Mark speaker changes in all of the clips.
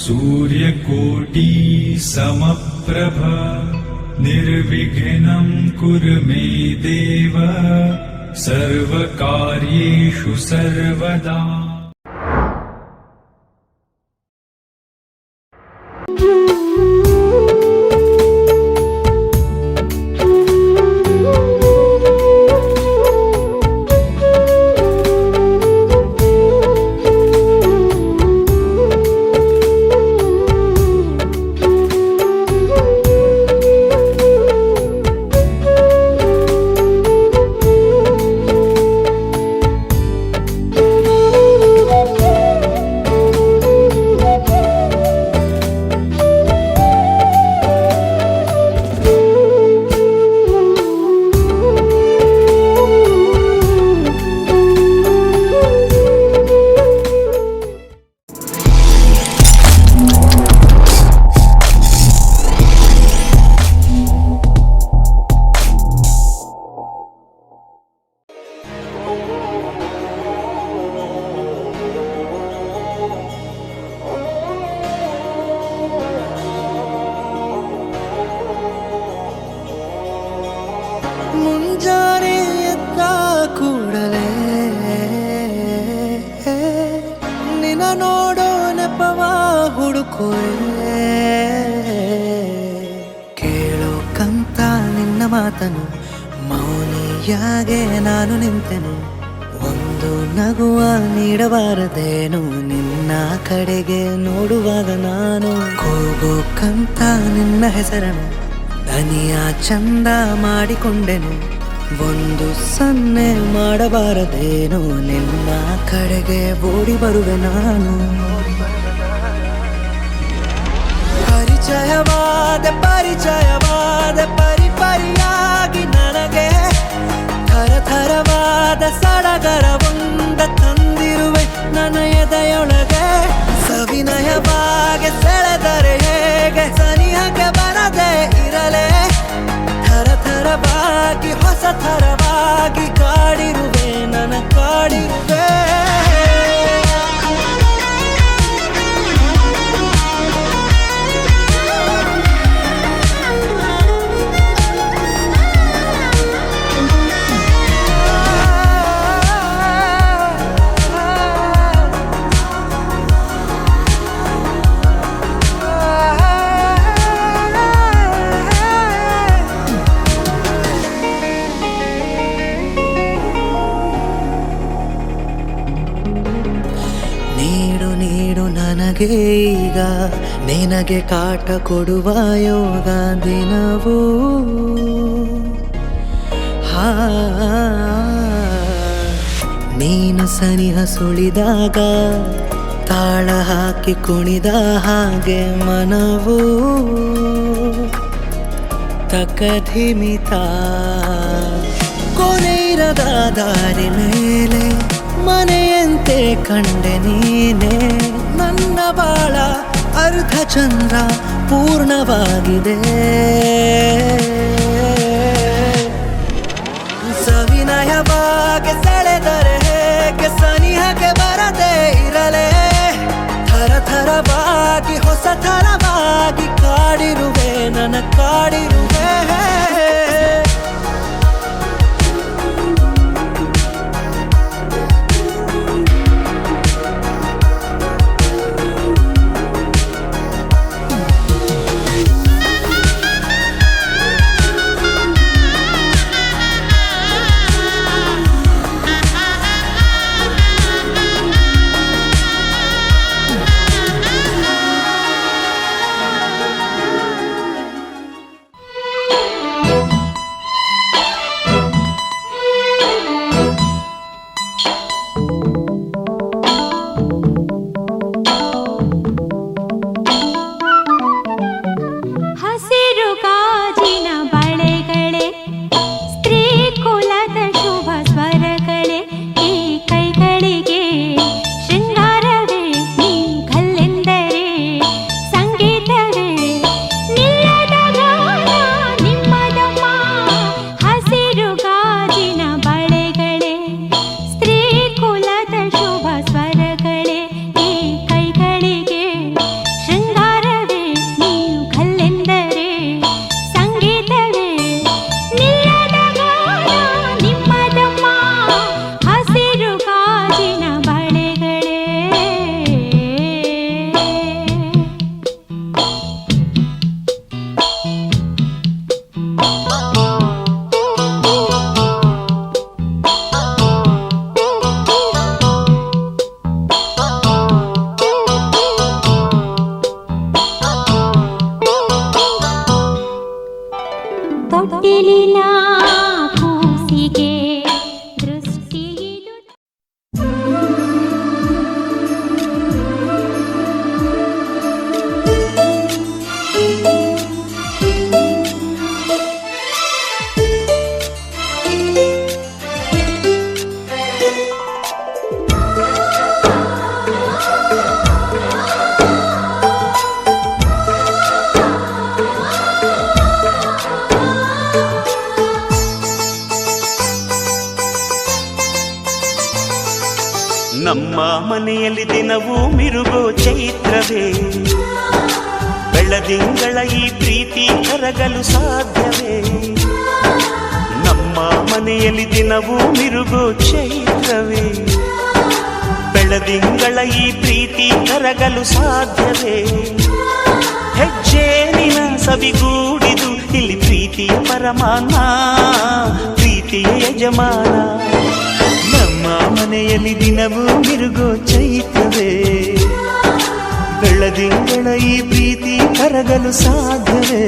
Speaker 1: सूर्यकोटि समप्रभ निर्विघ्नं कुरु मे देव सर्वकार्येषु सर्वदा।
Speaker 2: ಮುಂಜಾನೆ ಎದ್ದ ಕೂಡಲೇ ನಿನ್ನ ನೋಡೋ ನೆಪವ ಹುಡುಕುವೆ, ಕೇಳೋಕಂತ ನಿನ್ನ ಮಾತನು ಮೌನಿಯಾಗೆ ನಾನು ನಿಂತೆನು. ಒಂದು ನಗುವ ನೀಡಬಾರದೇನು ನಿನ್ನ ಕಡೆಗೆ ನೋಡುವಾಗ ನಾನು, ಕೂಗೋಕಂತ ನಿನ್ನ ಹೆಸರನ್ನು ದನಿಯ ಚಂದ ಮಾಡಿಕೊಂಡೆನು. ಒಂದು ಸನ್ನೆ ಮಾಡಬಾರದೇನು ನಿನ್ನ ಕಡೆಗೆ ಓಡಿ ಬರುವೆ ನಾನು. ಪರಿಚಯವಾದ ಪರಿಪರಿಯಾಗಿ ನನಗೆ ಥರಥರವಾದ ಸಡಗರವೊಂದ ತಂದಿರುವೆ ನನ್ನ ಎದೆಯೊಳಗೆ. ಸವಿನಯವಾಗಿ ಸೆಳೆದರೆ ಹೇಗೆ ಸನಿಹಕ್ಕೆ ಬರದೆ ಇರಲೇ, ಥರಥರವಾಗಿ ಹೊಸ ಥರವಾಗಿ ಕಾಡಿರುವೆ ನನ್ನ ಕಾಡಿರುವೆ. ನನಗೆ ಈಗ ನಿನಗೆ ಕಾಟ ಕೊಡುವ ಯೋಗ ದಿನವೂ ನೀನು ಸನಿಹ ಸುಳಿದಾಗ ತಾಳ ಹಾಕಿ ಕುಣಿದ ಹಾಗೆ ಮನವೂ ತಕಧಿಮಿತ. ಕೊನೆಯಿರದ ದಾರಿ ಮೇಲೆ ಮನೆಯಂತೆ ಕಂಡೆ ನೀನೆ, ನನ್ನ ಬಾಳ ಅರ್ಧ ಚಂದ್ರ ಪೂರ್ಣವಾಗಿದೆ. ಸವಿನಯವಾಗಿ ಸೆಳೆದರೆ ಹೇಗೆ ಸನಿಹಕ್ಕೆ ಬರದೆ ಇರಲೇ, ಥರಥರವಾಗಿ ಹೊಸ ಥರವಾಗಿ ಕಾಡಿರುವೆ ನನ್ನ ಕಾಡಿರುವೆ.
Speaker 3: ನಮ್ಮ ಮನೆಯಲ್ಲಿ ದಿನವೂ ಮಿರುಗೋ ಚೈತ್ರವೇ, ಬೆಳದಿಂಗಳ ಈ ಪ್ರೀತಿ ಕರಗಲು ಸಾಧ್ಯವೇ? ನಮ್ಮ ಮನೆಯಲ್ಲಿ ದಿನವೂ ಮಿರುಗೋ ಚೈತ್ರವೇ, ಬೆಳದಿಂಗಳ ಈ ಪ್ರೀತಿ ಕರಗಲು ಸಾಧ್ಯವೇ? ಹೆಜ್ಜೇನಿನ ಸವಿಗೂಡಿದು ಇಲ್ಲಿ ಪ್ರೀತಿಯ ಪರಮಾನ, ಪ್ರೀತಿಯ ಯಜಮಾನ. ನಮ್ಮ ಮನೆಯಲ್ಲಿ ದಿನವೂ ಮಿರುಗೋ ಚೈತ್ರವೇ, ಬೆಳದಿಂಗಳ ಈ ಪ್ರೀತಿ ಕರಗಲು ಸಾಧ್ಯವೇ?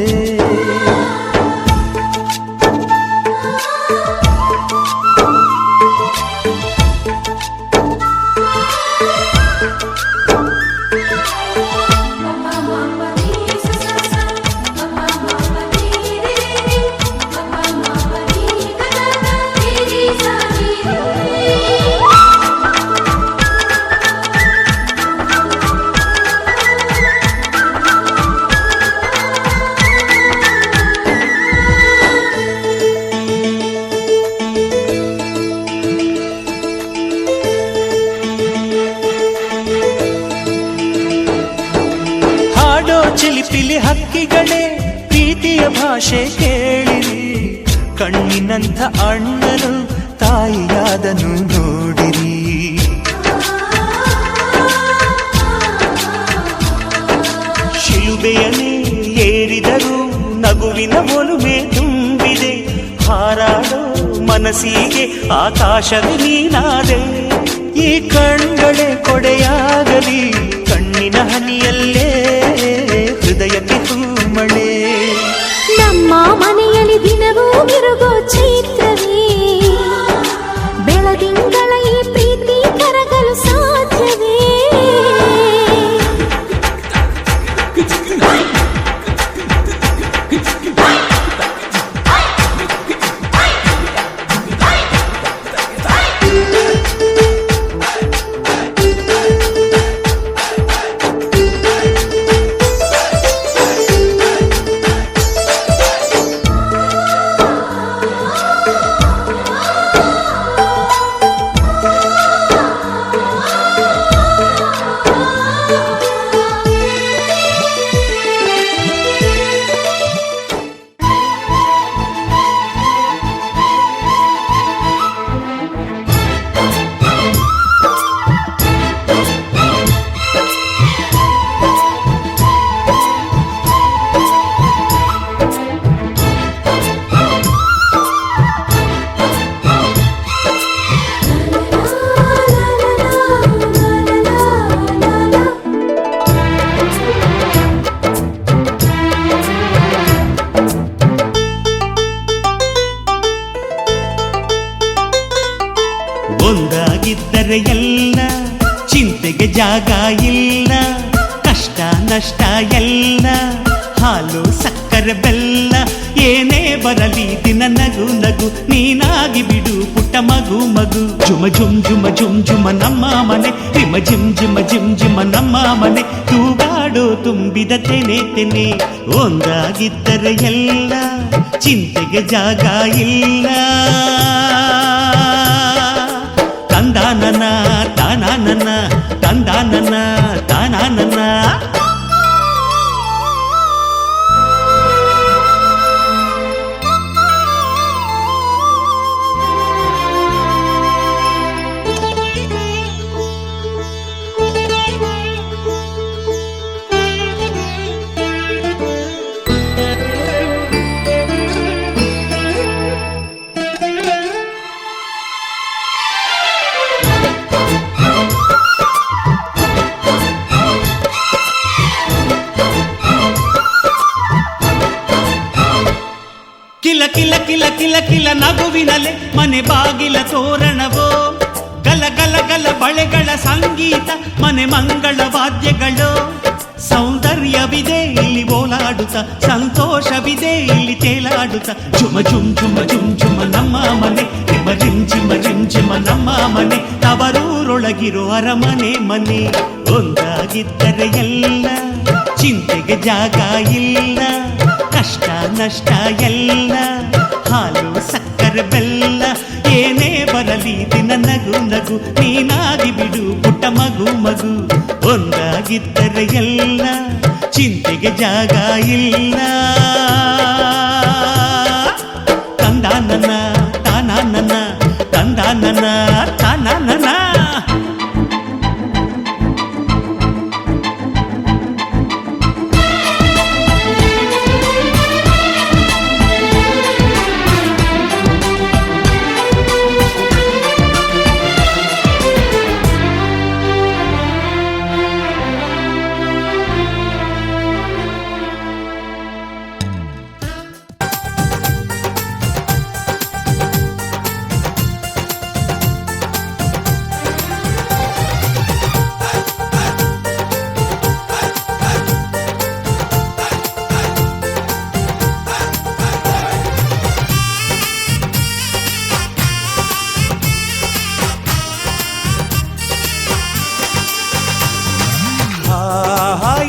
Speaker 3: ಚಿಲಿಪಿಲಿ ಹಕ್ಕಿಗಳೇ ಪ್ರೀತಿಯ ಭಾಷೆ ಕೇಳಿರಿ, ಕಣ್ಣಿನಂಥ ಅಣ್ಣನು ತಾಯಿಯಾದನು ನೋಡಿರಿ. ಶಿಲುಬೆಯನ್ನೇ ಏರಿದರೂ ನಗುವಿನ ಒಲುಮೆ ತುಂಬಿದೆ, ಹಾರಾಡೋ ಮನಸ್ಸಿಗೆ ಆಕಾಶವೇ ನೀನಾದೆ. ಈ ಕಣ್ಗಳೇ ಕೊಡೆಯಾಗಲಿ ಕಣ್ಣಿನ ಹನಿಯಲ್ಲೇ ಹೃದಯಕ್ಕೆ ಹೂಮಳೆ.
Speaker 4: ನಮ್ಮ ಮನೆಯಲ್ಲಿ ದಿನವೂ ಮಿರುಗೋ ಚೈತ್ರವೇ, ಬೆಳದಿಂಗಳ ಈ ಪ್ರೀತಿ ಕರಗಲು ಸಾಧ್ಯವೇ?
Speaker 3: ಒಂದಾಗಿದ್ದರೆ ಎಲ್ಲ ಚಿಂತೆಗೆ ಜಾಗ ಇಲ್ಲ, ಕಷ್ಟ ನಷ್ಟ ಎಲ್ಲ ಹಾಲು ಸಕ್ಕರೆ ಬೆಲ್ಲ ಏನೇ ಬರಲಿ ದಿನ ನಗು ನಗು ನೀನಾಗಿ ಬಿಡು ಪುಟ್ಟ ಮಗು ಮಗು. ಜುಮ ಜುಮ್ ಜುಮ ಜುಮ್ ಜುಮ ನಮ್ಮ ಮನೆ, ರಿಮ ಜಿಮ್ ಜಿಮ ಜಿಮ್ ಜಿಮ ನಮ್ಮ ಮನೆ, ತೂಗಾಡೋ ತುಂಬಿದ ತೆನೆ ತೆನೆ. ಒಂದಾಗಿದ್ದರೆ ಎಲ್ಲ ಚಿಂತೆಗೆ ಜಾಗ ಇಲ್ಲ, ತಂದಾನನ ತಾನಾನನ ತಂದಾನನ ತಾನಾನನ. ಕಿಲ ಕಿಲ ಕಿಲ ಕಿಲ ಕಿಲ ನಗುವಿನಲೆ ಮನೆ ಬಾಗಿಲ ತೋರಣವೋ, ಗಲ ಗಲ ಗಲ ಬಳೆಗಳ ಸಂಗೀತ ಮನೆ ಮಂಗಳ ವಾದ್ಯಗಳು. ಸೌಂದರ್ಯವಿದೆ ಇಲ್ಲಿ ಓಲಾಡುತ್ತ, ಸಂತೋಷವಿದೆ ಇಲ್ಲಿ ತೇಲಾಡುತ್ತ. ಜುಮ ಜುಮ್ ಜುಮ ಜುಮ್ ಜುಮ ನಮ್ಮ ಮನೆ, ರಿಮ ಜಿಮ್ ಜಿಮ ಜಿಮ್ ಜಿಮ ನಮ್ಮ ಮನೆ, ತವರೂರೊಳಗಿರೋ ಅರಮನೆ ಮನೆ. ಒಂದಾಗಿದ್ದರೆ ಎಲ್ಲ ಚಿಂತೆಗೆ ಜಾಗ ಇಲ್ಲ, ಕಷ್ಟ ನಷ್ಟ ಎಲ್ಲ ಹಾಲು ಸಕ್ಕರೆ ಬೆಲ್ಲ ಏನೇ ಬರ ಬರಲಿ ದಿನ ನಗು ನಗು ನೀನಾಗಿ ಬಿಡು ಪುಟ್ಟ ಮಗು ಮಗು ಒಂದಾಗಿದ್ದರೆ ಎಲ್ಲ ಚಿಂತೆಗೆ ಜಾಗ ಇಲ್ಲ ತಂದಾನನ ತಾನಾನನ ತಂದಾನನ ತಾನಾನನ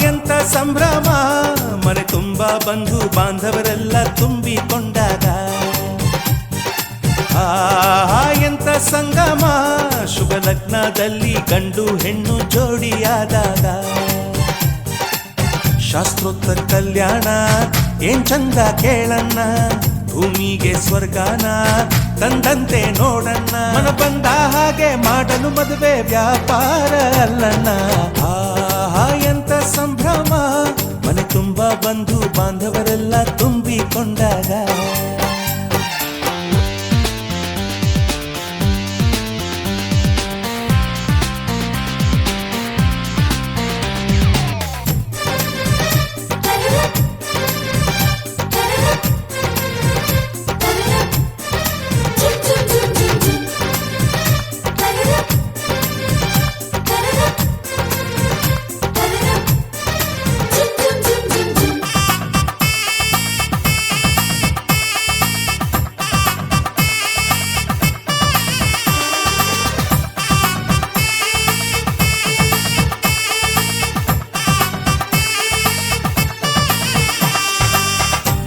Speaker 2: ಎಂತ ಸಂಭ್ರಮ ಮನೆ ತುಂಬಾ ಬಂಧು ಬಾಂಧವರೆಲ್ಲ ತುಂಬಿಕೊಂಡಾಗ ಎಂತ ಸಂಗಮ ಶುಭ ಲಗ್ನದಲ್ಲಿ ಗಂಡು ಹೆಣ್ಣು ಜೋಡಿಯಾದಾಗ ಶಾಸ್ತ್ರೋತ್ತರ ಕಲ್ಯಾಣ ಏನ್ ಚಂದ ಕೇಳಣ್ಣ ಭೂಮಿಗೆ ಸ್ವರ್ಗಾನ ತಂದಂತೆ ನೋಡಣ್ಣ ಮನ ಬಂದ ಹಾಗೆ ಮಾಡಲು ಮದುವೆ ವ್ಯಾಪಾರ ಅಲ್ಲಣ್ಣ ಎಂತ ಸಂಭ್ರಮ ಮನೆ ತುಂಬಾ ಬಂಧು ಬಾಂಧವರೆಲ್ಲ ತುಂಬಿಕೊಂಡಾಗ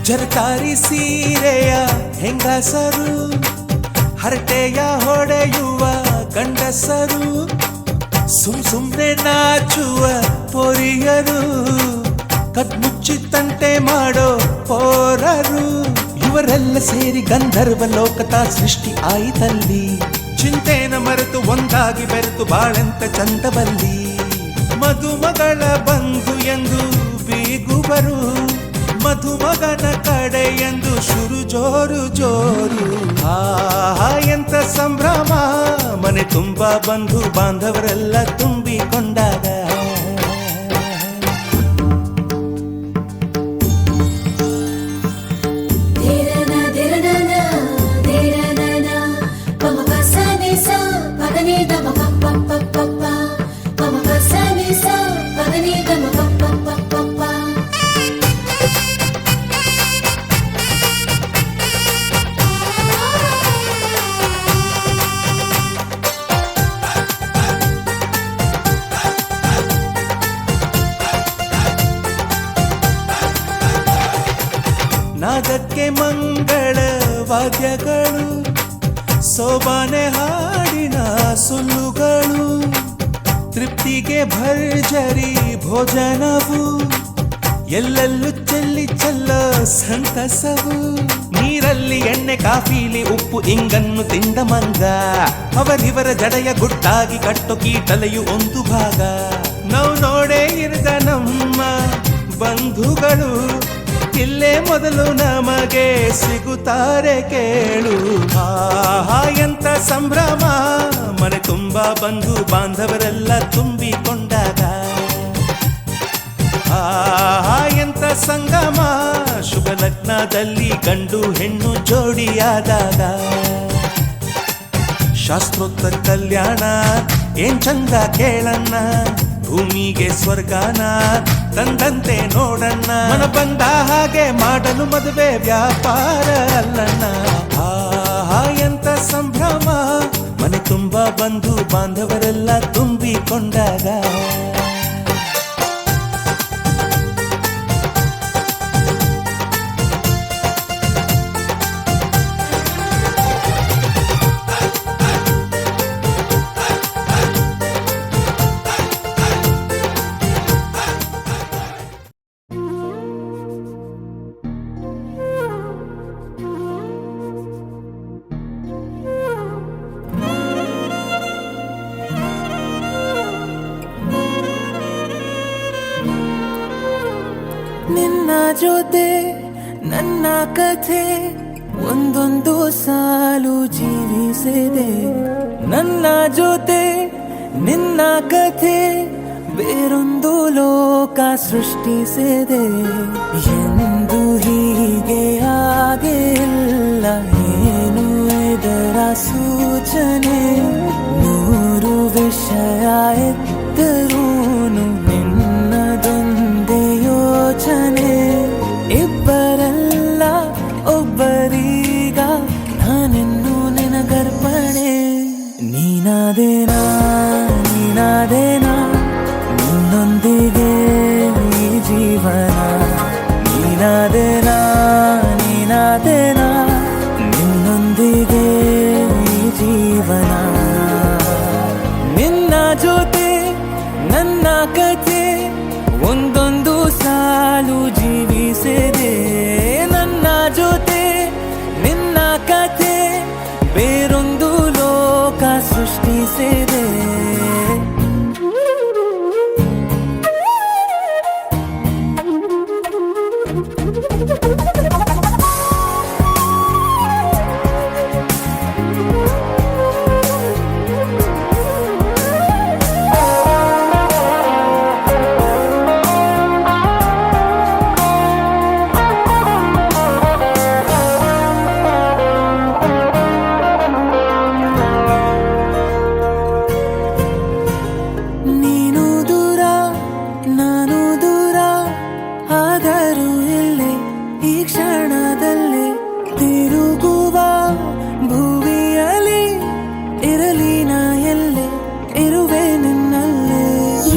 Speaker 2: ಜರಕಾರಿ ಸೀರೆಯ ಹೆಂಗಸರು ಹರಟೆಯ ಹೊಡೆಯುವ ಗಂಡಸರು ಸುಮ್ನೆ ನಾಚುವ ಪೊರಿಯರು ಕದ್ಮುಚ್ಚಿ ತಂಟೆ ಮಾಡೋ ಪೋರರು ಇವರೆಲ್ಲ ಸೇರಿ ಗಂಧರ್ವ ಲೋಕದ ಸೃಷ್ಟಿ ಆಯಿತಲ್ಲಿ ಚಿಂತೆನ ಮರೆತು ಒಂದಾಗಿ ಬೆರೆತು ಬಾಳೆಂತ ಚಂದವಲ್ಲಿ ಮದುಮಗಳ ಬಂಧು ಎಂದು ಬೀಗುವರು ಮಧುಮಗನ ಕಡೆ ಎಂದು ಶುರು ಜೋರು ಜೋರು ಎಂತ ಸಂಭ್ರಮ ಮನೆ ತುಂಬಾ ಬಂಧು ಬಾಂಧವರೆಲ್ಲ ತುಂಬಿಕೊಂಡಾಗ ನಾದಕ್ಕೆ ಮಂಗಳ ವಾದ್ಯಗಳು ಸೋಬಾನೆ ಹಾಡಿನ ಸುಳ್ಳುಗಳು ತೃಪ್ತಿಗೆ ಭರ್ಜರಿ ಭೋಜನವು ಎಲ್ಲೆಲ್ಲೂ ಚೆಲ್ಲಿ ಚೆಲ್ಲೋ ಸಂತಸವು ನೀರಲ್ಲಿ ಎಣ್ಣೆ ಕಾಫಿಲಿ ಉಪ್ಪು ಇಂಗನ್ನು ತಿಂದ ಮಂಗ ಅವರಿವರ ಜಡೆಯ ಗುಟ್ಟಾಗಿ ಕಟ್ಟು ಕೀಟಲೆಯು ಒಂದು ಭಾಗ ನಾವು ನೋಡೇ ಇರದ ನಮ್ಮ ಬಂಧುಗಳು ಇಲ್ಲೇ ಮೊದಲು ನಮಗೆ ಸಿಗುತ್ತಾರೆ ಕೇಳು ಎಂತ ಸಂಭ್ರಮ ಮನೆ ತುಂಬಾ ಬಂಧು ಬಾಂಧವರೆಲ್ಲ ತುಂಬಿಕೊಂಡಾಗ ಎಂತ ಸಂಗಮ ಶುಭ ಲಗ್ನದಲ್ಲಿ ಗಂಡು ಹೆಣ್ಣು ಜೋಡಿಯಾದಾಗ ಶಾಸ್ತ್ರೋತ್ತರ ಕಲ್ಯಾಣ ಏನ್ ಚಂದ ಕೇಳಣ್ಣ ಭೂಮಿಗೆ ಸ್ವರ್ಗಾನ ತಂದಂತೆ ನೋಡಣ್ಣ ಮನ ಬಂದ ಹಾಗೆ ಮಾಡಲು ಮದುವೆ ವ್ಯಾಪಾರ ಅಲ್ಲಣ್ಣ ಎಂತ ಸಂಭ್ರಮ ಮನೆ ತುಂಬಾ ಬಂಧು ಬಾಂಧವರೆಲ್ಲ ತುಂಬಿಕೊಂಡಾಗ ನಿನ್ನ ಜೊತೆ ನನ್ನ ಕಥೆ ಒಂದೊಂದು ಸಾಲು ಜೀವಿಸಿದೆ. ನನ್ನ ಜೊತೆ ನಿನ್ನ ಕಥೆ ಬೇರೊಂದು ಲೋಕ ಸೃಷ್ಟಿಸಿದೆ. ಎಂದು ಹೀಗೆ ಆಗಿಲ್ಲ, ಏನು ಇದರ ಸೂಚನೆ? ನೂರು ವಿಷಯ ಎತ್ತರೂನು ನಿನ್ನದೊಂದೇ ಯೋಚನೆ. ಇಬ್ಬರಲ್ಲ ಒಬ್ಬರೀಗ ನಾನಿನ್ನು ನಿನಗರ್ಪಣೆ. ನೀನಾದೇನಾ ನೀನಾದೇನಾ ನಿನ್ನೊಂದಿಗೆ ಈ ಜೀವನ. ನೀನಾದೇನಾ ನೀನಾದೇನಾ ನಿನ್ನೊಂದಿಗೆ ಈ ಜೀವನ. ನಿನ್ನ ಜೊತೆ ನನ್ನ ಕಥೆ ಒಂದೊಂದು ಸಾಲು ಜೀವಿಸಿದೆ. ನನ್ನ ಜೊತೆ ನಿನ್ನ ಕಥೆ ಬೇರೊಂದು ಲೋಕ ಸೃಷ್ಟಿಸಿದೆ. ನೀನು ದೂರ ನಾನು ದೂರ ಆದರೂ ಇಲ್ಲೇ ಈ ಕ್ಷಣದಲ್ಲಿ ತಿರುಗುವ ಭುವಿಯಲ್ಲಿ ಇರಲಿ ನಾ ಎಲ್ಲೆ ಇರುವೆ ನಿನ್ನಲ್ಲೇ.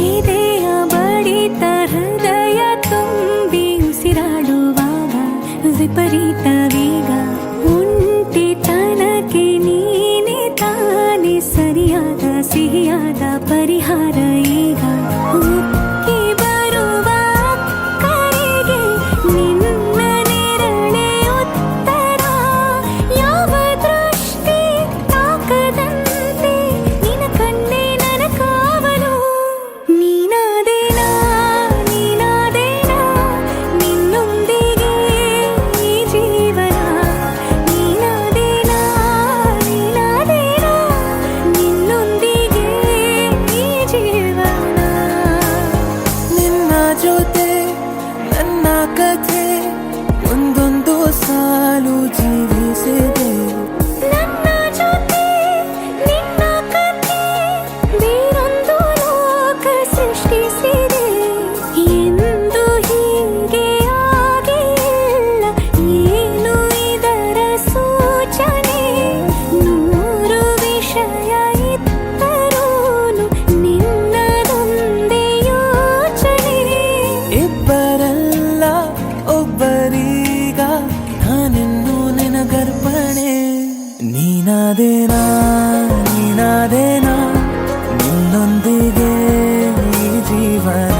Speaker 4: ಎದೆಯ ಬಡಿತ ಹೃದಯ ತುಂಬಿ ಉಸಿರಾಡುವಾಗ ವಿಪರೀತ ವೇಗ. ಒಂಟಿತನಕ್ಕೆ ನೀನೆ ತಾನೆ ಸರಿಯಾದ ಸಿಹಿಯಾದ ಪರಿಹಾರ ಈಗ. ಉಕ್ಕಿ ಬರುವ ಕರೆಗೆ ನಿನ್ನ ನೆರಳೆ ಉತ್ತರ. ಯಾವ ದೃಷ್ಟಿ ತಾಕದಂತೆ ನಿನ್ನ ಕಣ್ಣೆ ನನ್ನ ಕಾವಲು. ನೀನಾದೇನಾ ನೀನಾದೇನಾ ನಿನ್ನೊಂದಿಗೆ ಈ ಜೀವನ. ನೀನಾದೇನಾ ನೀನಾದೇನಾ ನಿನ್ನೊಂದಿಗೆ ಈ ಜೀವನ.
Speaker 2: ನಿನ್ನ ಜೊತೆ ನನ್ನ ಕಥೆ ಒಂದೊಂದು ಸಾಲು ಜೀವಿಸಿದೆ.
Speaker 4: ನನ್ನ ಜೊತೆ ನಿನ್ನ ಕಥೆ ಬೇರೊಂದು ಲೋಕ ಸೃಷ್ಟಿಸಿದೆ. ಎಂದು ಹೀಗೆ ಆಗಿಲ್ಲ, ಏನು ಇದರ ಸೂಚನೆ? ನೂರು ವಿಷಯ ಇತ್ತರೂನು ನಿನ್ನದೊಂದೇ ಯೋಚನೆ.
Speaker 2: ಇಬ್ಬರಲ್ಲ ಒಬ್ಬರೀಗ ನಾನಿನ್ನು ನಿನಗರ್ಪಣೆ. ನೀನಾದೇನಾ ನೀನಾದೇನಾ ನಿನ್ನೊಂದಿಗೆ ಈ ಜೀವನ.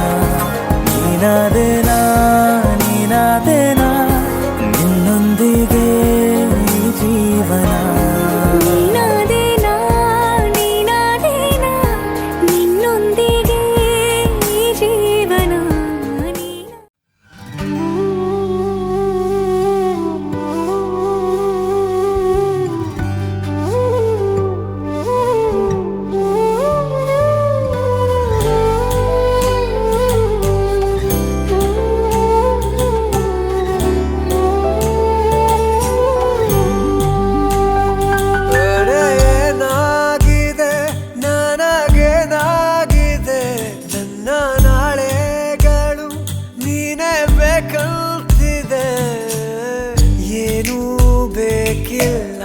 Speaker 2: ನೀನಾದೇನಾ ನೀನಾದೇನಾ ನಿನ್ನೊಂದಿಗೆ ಈ ಜೀವನ.
Speaker 4: ನೀನಾದೇನಾ ನೀನಾದೇನಾ ನಿನ್ನೊಂದಿಗೆ ಈ ಜೀವನ.
Speaker 2: ಏನಾಗಿದೆ ನನಗೇನಾಗಿದೆ? ನನ್ನ ನಾಳೆಗಳು ನೀನೇ ಬೇಕಂತಿದೆ. ಏನೂ ಬೇಕಿಲ್ಲ,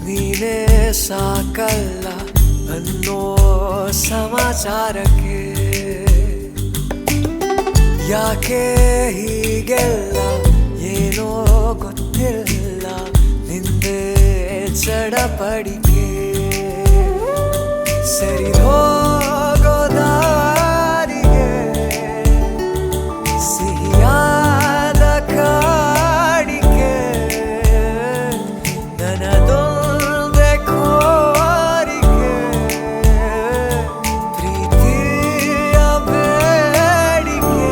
Speaker 2: ನೀನೇ ಸಾಕಲ್ಲ ಅನ್ನೋ ಸಮಾಚಾರಕ್ಕೆ. ಯಾಕೆ ಹೀಗೆಲ್ಲ ಏನೋ ಗೊತ್ತಿಲ್ಲ, ನಿಂದೆ ಚಡಪಡಿಕೆ. ಸರಿ ಹೋಗೋ ದಾರಿಗೆ ಸಿಹಿಯಾದ ಕಾಡಿಕೆ. ನನ್ನದೊಂದೇ ಕೋರಿಕೆ ಪ್ರೀತಿಯ ಬೇಡಿಕೆ.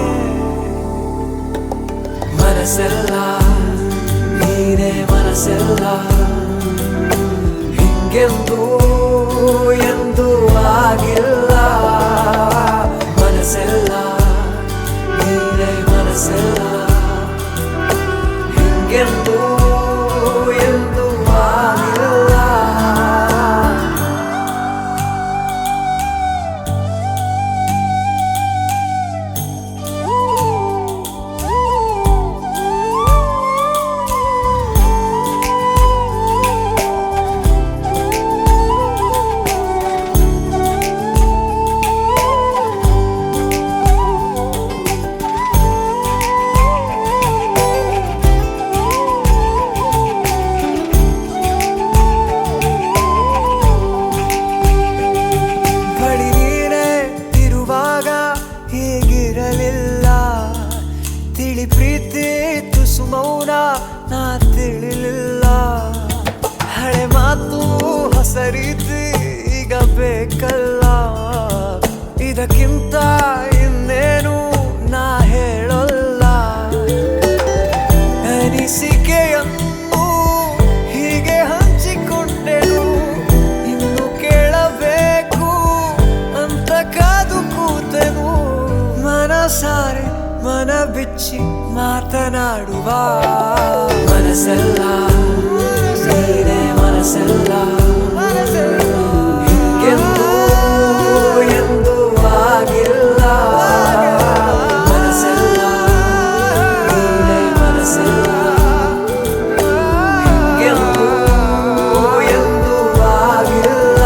Speaker 2: ಮನಸ್ಸೆಲ್ಲ ನೀನೇ ಮನಸ್ಸೆಲ್ಲ ಹಿಂಗೆಂದೂ ಎಂದೂ ಆಗಿಲ್ಲ ಮನಸ್ಸೆಲ್ಲ ನೀನೇ ಮನಸ್ಸೆಲ್ಲ ಹಿಂಗೆಂದೂ ಎಂದೂ ಆಗಿಲ್ಲ ಪ್ರೀತಿ ತುಸು ಮೌನ ನಾ ತಿಳಿಲಿಲ್ಲ ಹಳೆ ಮಾತು ಹೊಸ ರೀತಿ ಈಗ ಬೇಕಲ್ಲ ಇದಕ್ಕಿಂತ ಇನ್ನೇನು ನಾ ಹೇಳಲ್ಲ ಅನಿಸಿಕೆಯನ್ನು ಹೀಗೆ ಹಂಚಿಕೊಂಡೆನು ಇನ್ನು ಕೇಳಬೇಕು ಅಂತ ಕಾದು ಕೂತೆನು ಮನಸಾರೆ ಮನ ಬಿಚ್ಚಿ ಮಾತನಾಡುವ ಮನಸ್ಸೆಲ್ಲ ನೀನೇ ಮನಸ್ಸೆಲ್ಲ ಹಿಂಗೆಂದೂ ಎಂದೂ ಆಗಿಲ್ಲ ಮನಸ್ಸೆಲ್ಲ ನೀನೇ ಮನಸ್ಸೆಲ್ಲ ಹಿಂಗೆಂದೂ ಎಂದೂ ಆಗಿಲ್ಲ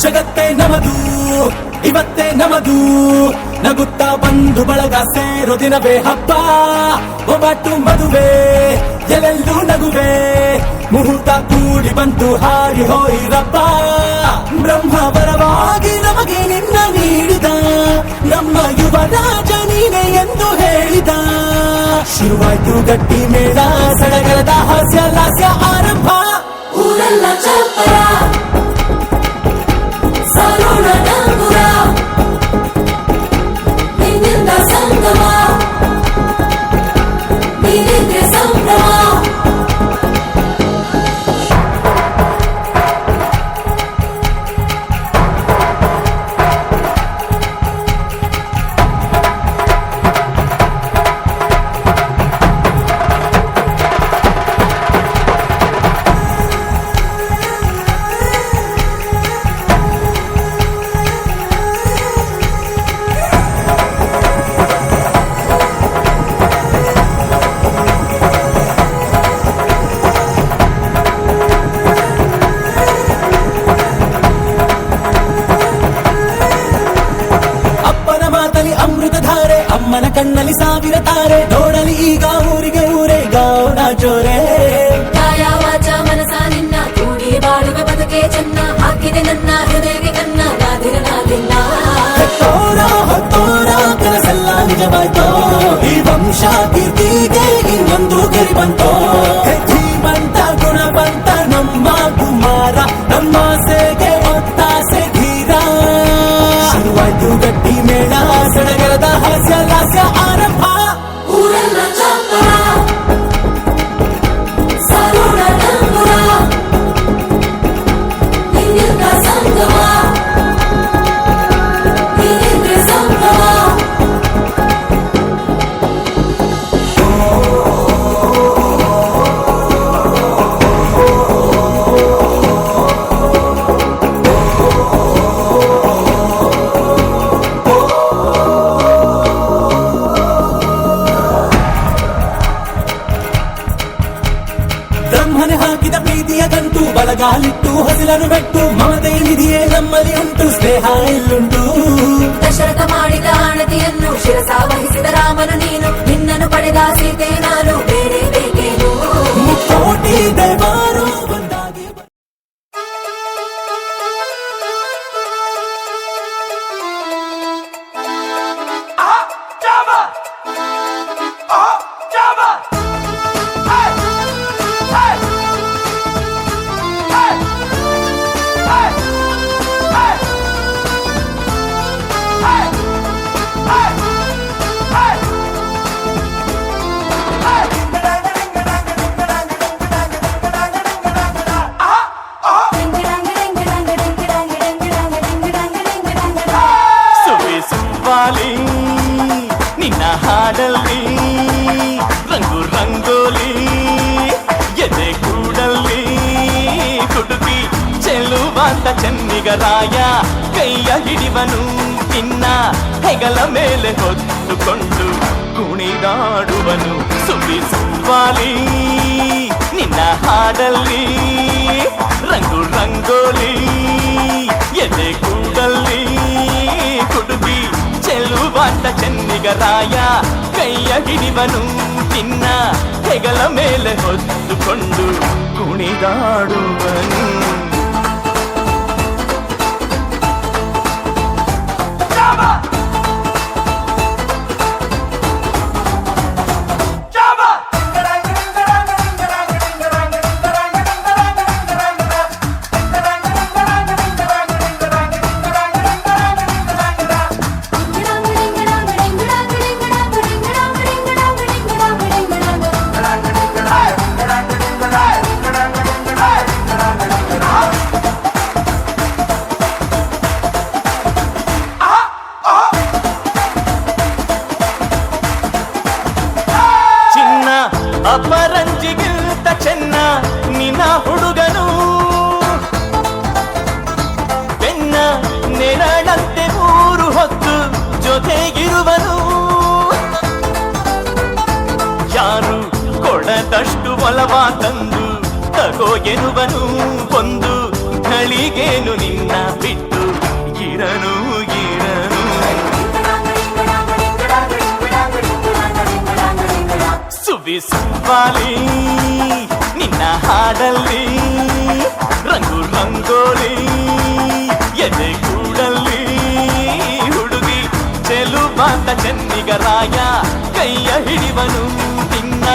Speaker 5: ಜಗತ್ತೇ ನಮದು ಇವತ್ತೇ ನಮದು ನಗುತ್ತಾ ಬಂಧು ಬಳಗ ಸೇರೋ ದಿನವೇ ಹಬ್ಬ ಒಬ್ಬಟ್ಟು ಮದುವೆ ಎಲ್ಲೆಲ್ಲೂ ನಗುವೆ ಮುಹೂರ್ತ ಕೂಡಿ ಬಂತು ಹಾರಿ ಹೋಯಿರಪ್ಪ ಬ್ರಹ್ಮ ವರವಾಗಿ ನಮಗೆ ನಿನ್ನ ನೀಡಿದ ನಮ್ಮ ಯುವರಾಜ ನೀನೆ ಎಂದು ಹೇಳಿದ ಶುರುವಾಯ್ತು ಗಟ್ಟಿ ಮೇಳ ಸಡಗರದ ಹಾಸ್ಯ ಲಾಸ್ಯ ಆರಂಭ
Speaker 6: ಊರೆಲ್ಲ ಚಪ್ಪರ ಸಾಲೋಣ ಡಂಗುರ ನಿನ್ನಿಂದ ಸಂಗಮ ನೀನಿದ್ರೆ ಸಂಭ್ರಮ
Speaker 5: ಅಮ್ಮನ ಕಣ್ಣಲ್ಲಿ ಸಾವಿರ ತಾರೆ ನೋಡಲಿ ಈಗ ಊರಿಗೆ ಊರೇ ಗೌಡ ಜೋರೆ
Speaker 6: ಕಾಯ ವಾಚ ಮನಸ ನಿನ್ನ ಕೂಡಿ ಬಾಳುವೆ ಬದುಕೆ ಚೆನ್ನ ಹಾಕಿದೆ ನನ್ನ ಹೃದಯಕ್ಕೆ ಕನ್ನ ಗಾದಿರನಾಗಿಲ್ಲ
Speaker 5: ಹೊತ್ತೋರ ಕನಸೆಲ್ಲ ನಿಜವಾಯ್ತೋ ಈ ವಂಶ ಕೀರ್ತಿಗೆ ಇನ್ನೊಂದು ಗೆರಿ ಬಂತೋ ಧೀಮಂತ ಗುಣವಂತ ನಮ್ಮ ಕುಮಾರ ನಮ್ಮ ಸೇಗೆ ಒತ್ತಾಸೆ ಧೀರ ಶುರುವಾಯ್ತು ಗಟ್ಟಿ ಮೇಳ ಸಡಗರದ ಹಾಸ್ಯ ಲಾಸ್ಯ ಆರಂಭ
Speaker 6: ಊರೆಲ್ಲ ಚಪ್ಪರ ಸಾಲೋಣ ಡಂಗುರ ನಿನ್ನಿಂದ ಸಂಗಮ ನೀನಿದ್ರೆ ಸಂಭ್ರಮ
Speaker 5: ಮಕ್ಕಳನ್ನು ಬಿಟ್ಟು ಮಮತೆ ನಿಧಿಯೇ ನಮ್ಮಲ್ಲಿ ಉಂಟು ಸ್ನೇಹ ಇಲ್ಲುಂಟು
Speaker 6: ದಶರಥ ಮಾಡಿದ ಆಣತಿಯನ್ನು ಶಿರಸ ವಹಿಸಿದ ರಾಮನು ನೀನು ನಿನ್ನನ್ನು ಪಡೆದ ಸೀತೆ ನಾನು ಬೇರೆ ಬೇಕೇನು
Speaker 5: ಕೋಟಿ ದೇವರು ಒಂದಾಗಿ
Speaker 7: ಸುವ್ವಾಲಿ ನಿನ್ನ ಹಾಡಲ್ಲಿ ರಂಗು ರಂಗೋಲಿ ಎದೆ ಕೂಡಲ್ಲಿ ಕುಟುಕಿ ಚೆಲುವಾಂತ ಚೆನ್ನಿಗರಾಯ ಕೈಯ ಹಿಡಿವನು ನಿನ್ನ ಹೆಗಲ ಮೇಲೆ ಹೊತ್ತುಕೊಂಡು ಕುಣಿದಾಡುವನು ಸುವ್ವಾಲಿ ನಿನ್ನ ಹಾಡಲ್ಲಿ ರಂಗು ರಂಗೋಲಿ ಎದೆ ಕೂಡಲ್ಲಿ ಕುಡುಗಿ ಚೆಲುವಾಂತ ಚೆನ್ನಿಗರಾಯ ಕೈಯ ಹಿಡಿವನು ನಿನ್ನ ಹೆಗಲ ಮೇಲೆ ಹೊತ್ತುಕೊಂಡು ಕುಣಿದಾಡುವನು ಅಪರಂಜಿಗಿಂತ ಚೆನ್ನ ನಿನ್ನ ಹುಡುಗನು ಬೆನ್ನ ನೆರಳಂತೆ ಮೂರು ಹೊತ್ತು ಜೊತೆಗಿರುವನು ಯಾರು ಕೊಡದಷ್ಟು ಒಲವ ತಂದು ತಗೋ ಎನ್ನುವನು ಒಂದು ಘಳಿಗೇನು ನಿನ್ನ ಬಿಟ್ಟು ಇರನು ಇರನು ಸುವ್ವಾಲಿ ನಿನ್ನ ಹಾಡಲ್ಲಿ ರಂಗು ರಂಗೋಲಿ ಎದೆ ಕೂಡಲ್ಲಿ ಹುಡುಗಿ ಚೆಲುವಾಂತ ಚೆನ್ನಿಗರಾಯ ಕೈಯ ಹಿಡಿವನು ನಿನ್ನ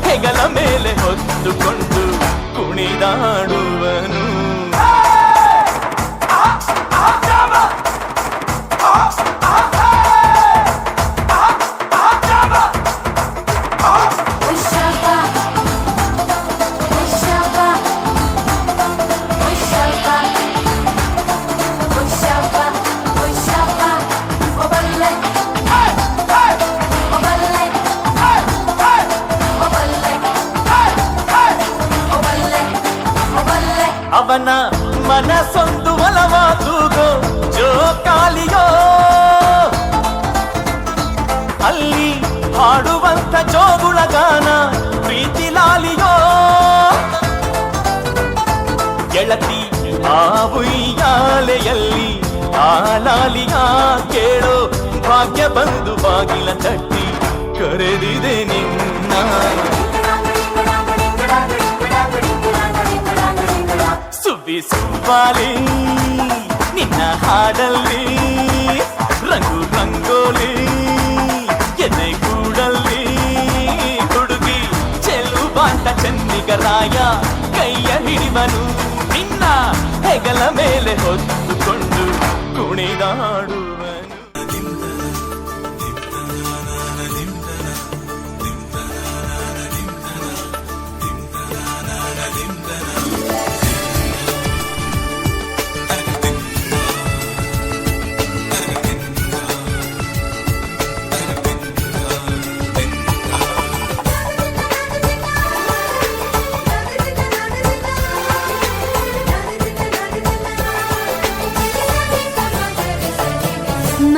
Speaker 7: ಹೆಗಲ ಮೇಲೆ ಹೊತ್ತುಕೊಂಡು ಕುಣಿದಾಡುವನು ಅವನ ಮನಸೊಂದು ಒಲವ ತೂಗೋ ಜೋಕಾಲಿಯೋ ಅಲ್ಲಿ ಹಾಡುವಂತ ಜೋಗುಳ ಗಾನ ಪ್ರೀತಿ ಲಾಲಿಯೋ ಗೆಳತಿ ಆ ಉಯ್ಯಾಲೆಯಲ್ಲಿ ಆ ಲಾಲಿಯ ಕೇಳೋ ಭಾಗ್ಯ ಬಂದು ಬಾಗಿಲ ತಟ್ಟಿ ಕರೆದಿದೆ ನಿನ್ನ ಸುವ್ವಾಲಿ ನಿನ್ನ ಹಾಡಲ್ಲಿ ರಂಗು ರಂಗೋಲಿ ಎದೆ ಕೂಡಲ್ಲಿ ಹುಡುಗಿ ಚೆಲುವಾಂತ ಚೆನ್ನಿಗರಾಯ ಕೈಯ ಹಿಡಿವನು ನಿನ್ನ ಹೆಗಲ ಮೇಲೆ ಹೊತ್ತುಕೊಂಡು ಕುಣಿದಾಡುವನು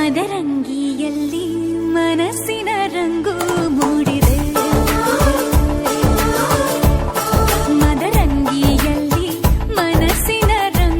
Speaker 4: ಮದರಂಗಿಯಲ್ಲಿ ಮನಸ್ಸಿನ ರಂಗು ಮೂಡಿದೆ ಮದರಂಗಿಯಲ್ಲಿ ಮನಸ್ಸಿನ ರಂಗು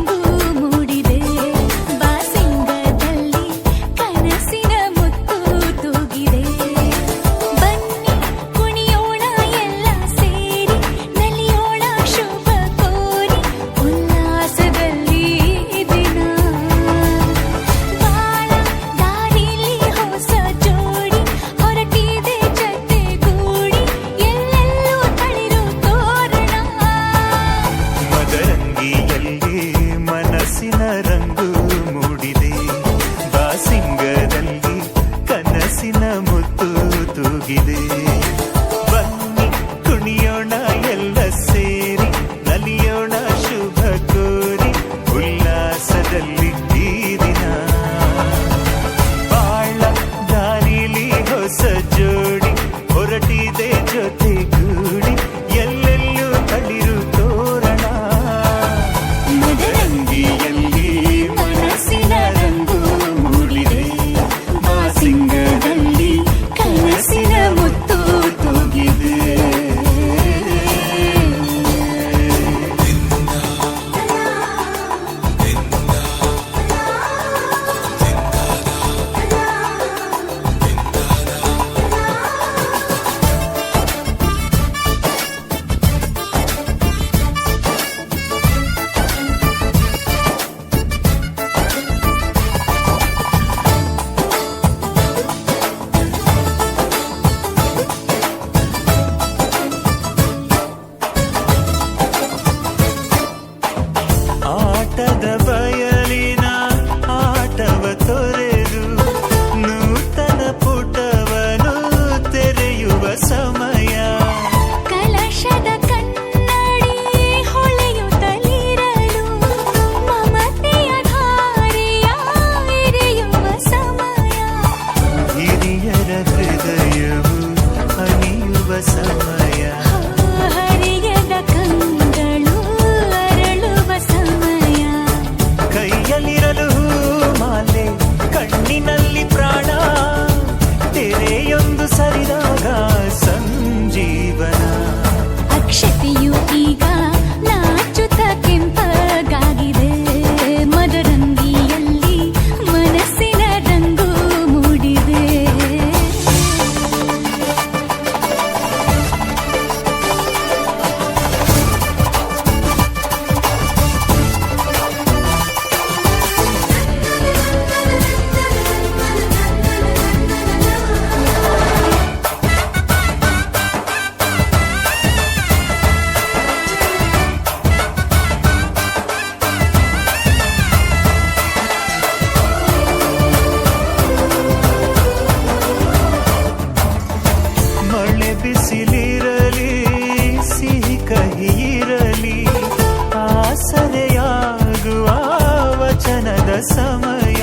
Speaker 5: ಸಮಯ.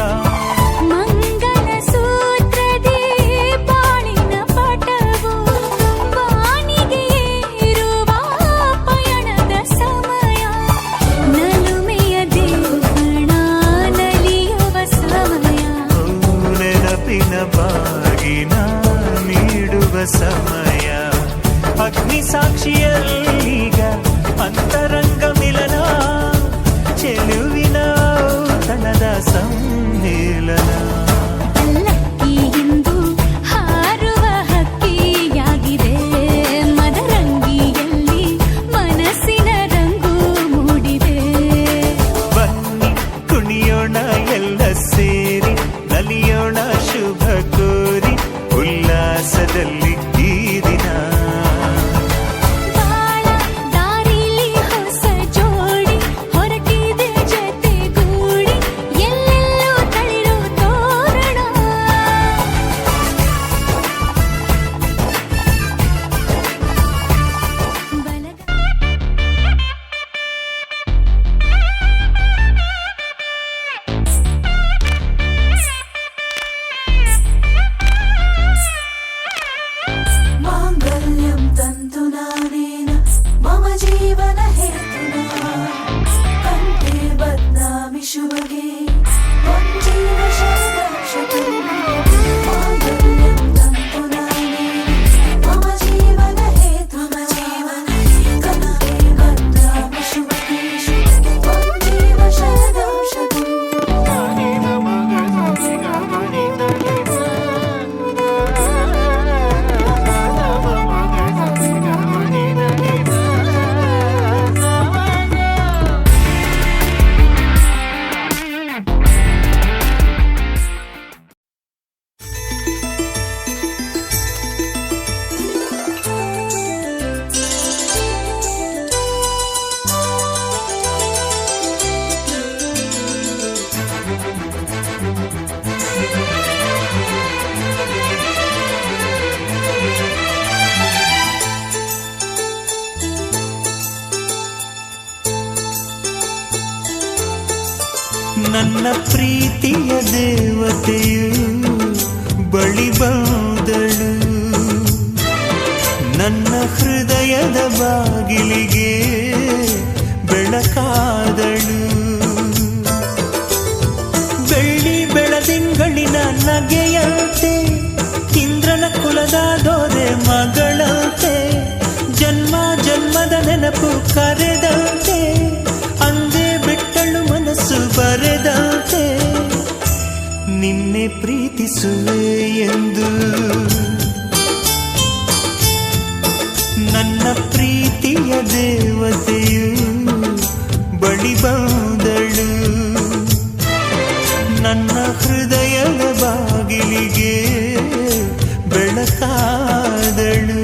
Speaker 4: ಮಂಗಲ ಸೂತ್ರದಿ ಬಾಳಿನ ಪಟವು ಬಾನಿಗೆ ಏರುವ ಪಯಣದ ಸಮಯ. ನಲುಮೆಯ ದೇವಣ ನಲಿಯುವ ಸಮಯ.
Speaker 5: ನೆನಪಿನ ಬಾಗಿನ ನೀಡುವ ಸಮಯ. ಅಗ್ನಿ ಸಾಕ್ಷಿಯಲ್ಲೀಗ ಅಂತರಂಗ ಮಿಲನ. ಚೆಲುವಿನ ಔತಣದ ಸಮ್ಮೇಳನ.
Speaker 4: ಪಲ್ಲಕ್ಕಿಯಿಂದ ಹಾರುವ ಹಕ್ಕಿಯಾಗಿದೆ. ಮದರಂಗಿಯಲ್ಲಿ ಮನಸ್ಸಿನ ರಂಗು ಮೂಡಿದೆ.
Speaker 5: ಬನ್ನಿ ಕುಣಿಯೋಣ ಎಲ್ಲ ಸೇರಿ, ನಲಿಯೋಣ ಶುಭ ಕೋರಿ ಉಲ್ಲಾಸದಲ್ಲಿ ಈ ದಿನ.
Speaker 4: ಬಾಳ ದಾರಿಲಿ ಹೊಸ ಜೋಡಿ ಹೊರಟಿದೆ ಜತೆಗೂಡಿ. ಎಲ್ಲೆಲ್ಲೂ ತಳಿರು ತೋರಣ.
Speaker 6: माङ्गल्यं तन्तुनानेन मम जीवन हेतुना. कण्ठे बध्नामि शुभगे त्वं जीव शरदं. माङ्गल्यं तन्तुनानेन मम जीवन हेतुना. कण्ठे बध्नामि शुभगे त्वं जीव शरदं.
Speaker 5: ನನ್ನ ಪ್ರೀತಿಯ ದೇವತೆಯು ಬಳಿ ಬಂದಳು. ನನ್ನ ಹೃದಯದ ಬಾಗಿಲಿಗೆ ಬೆಳಕಾದಳು. ಬೆಳ್ಳಿ ಬೆಳದಿಂಗಳಿನ ನಗೆಯಂತೆ, ಇಂದ್ರನ ಕುಲದ ದೊರೆ ಮಗಳಂತೆ, ಜನ್ಮ ಜನ್ಮದ ನೆನಪು ಕರೆದಂತೆ, ಅಂದೇ ಬಿಟ್ಟಳು ಮನಸ್ಸು ಬರೆದಂತೆ. ನಿನ್ನೆ ಪ್ರೀತಿಸುವೆ ಎಂದು ನನ್ನ ಪ್ರೀತಿಯ ದೇವತೆಯು ಬಳಿ ಬಂದಳು. ನನ್ನ ಹೃದಯದ ಬಾಗಿಲಿಗೆ ಬೆಳಕಾದಳು.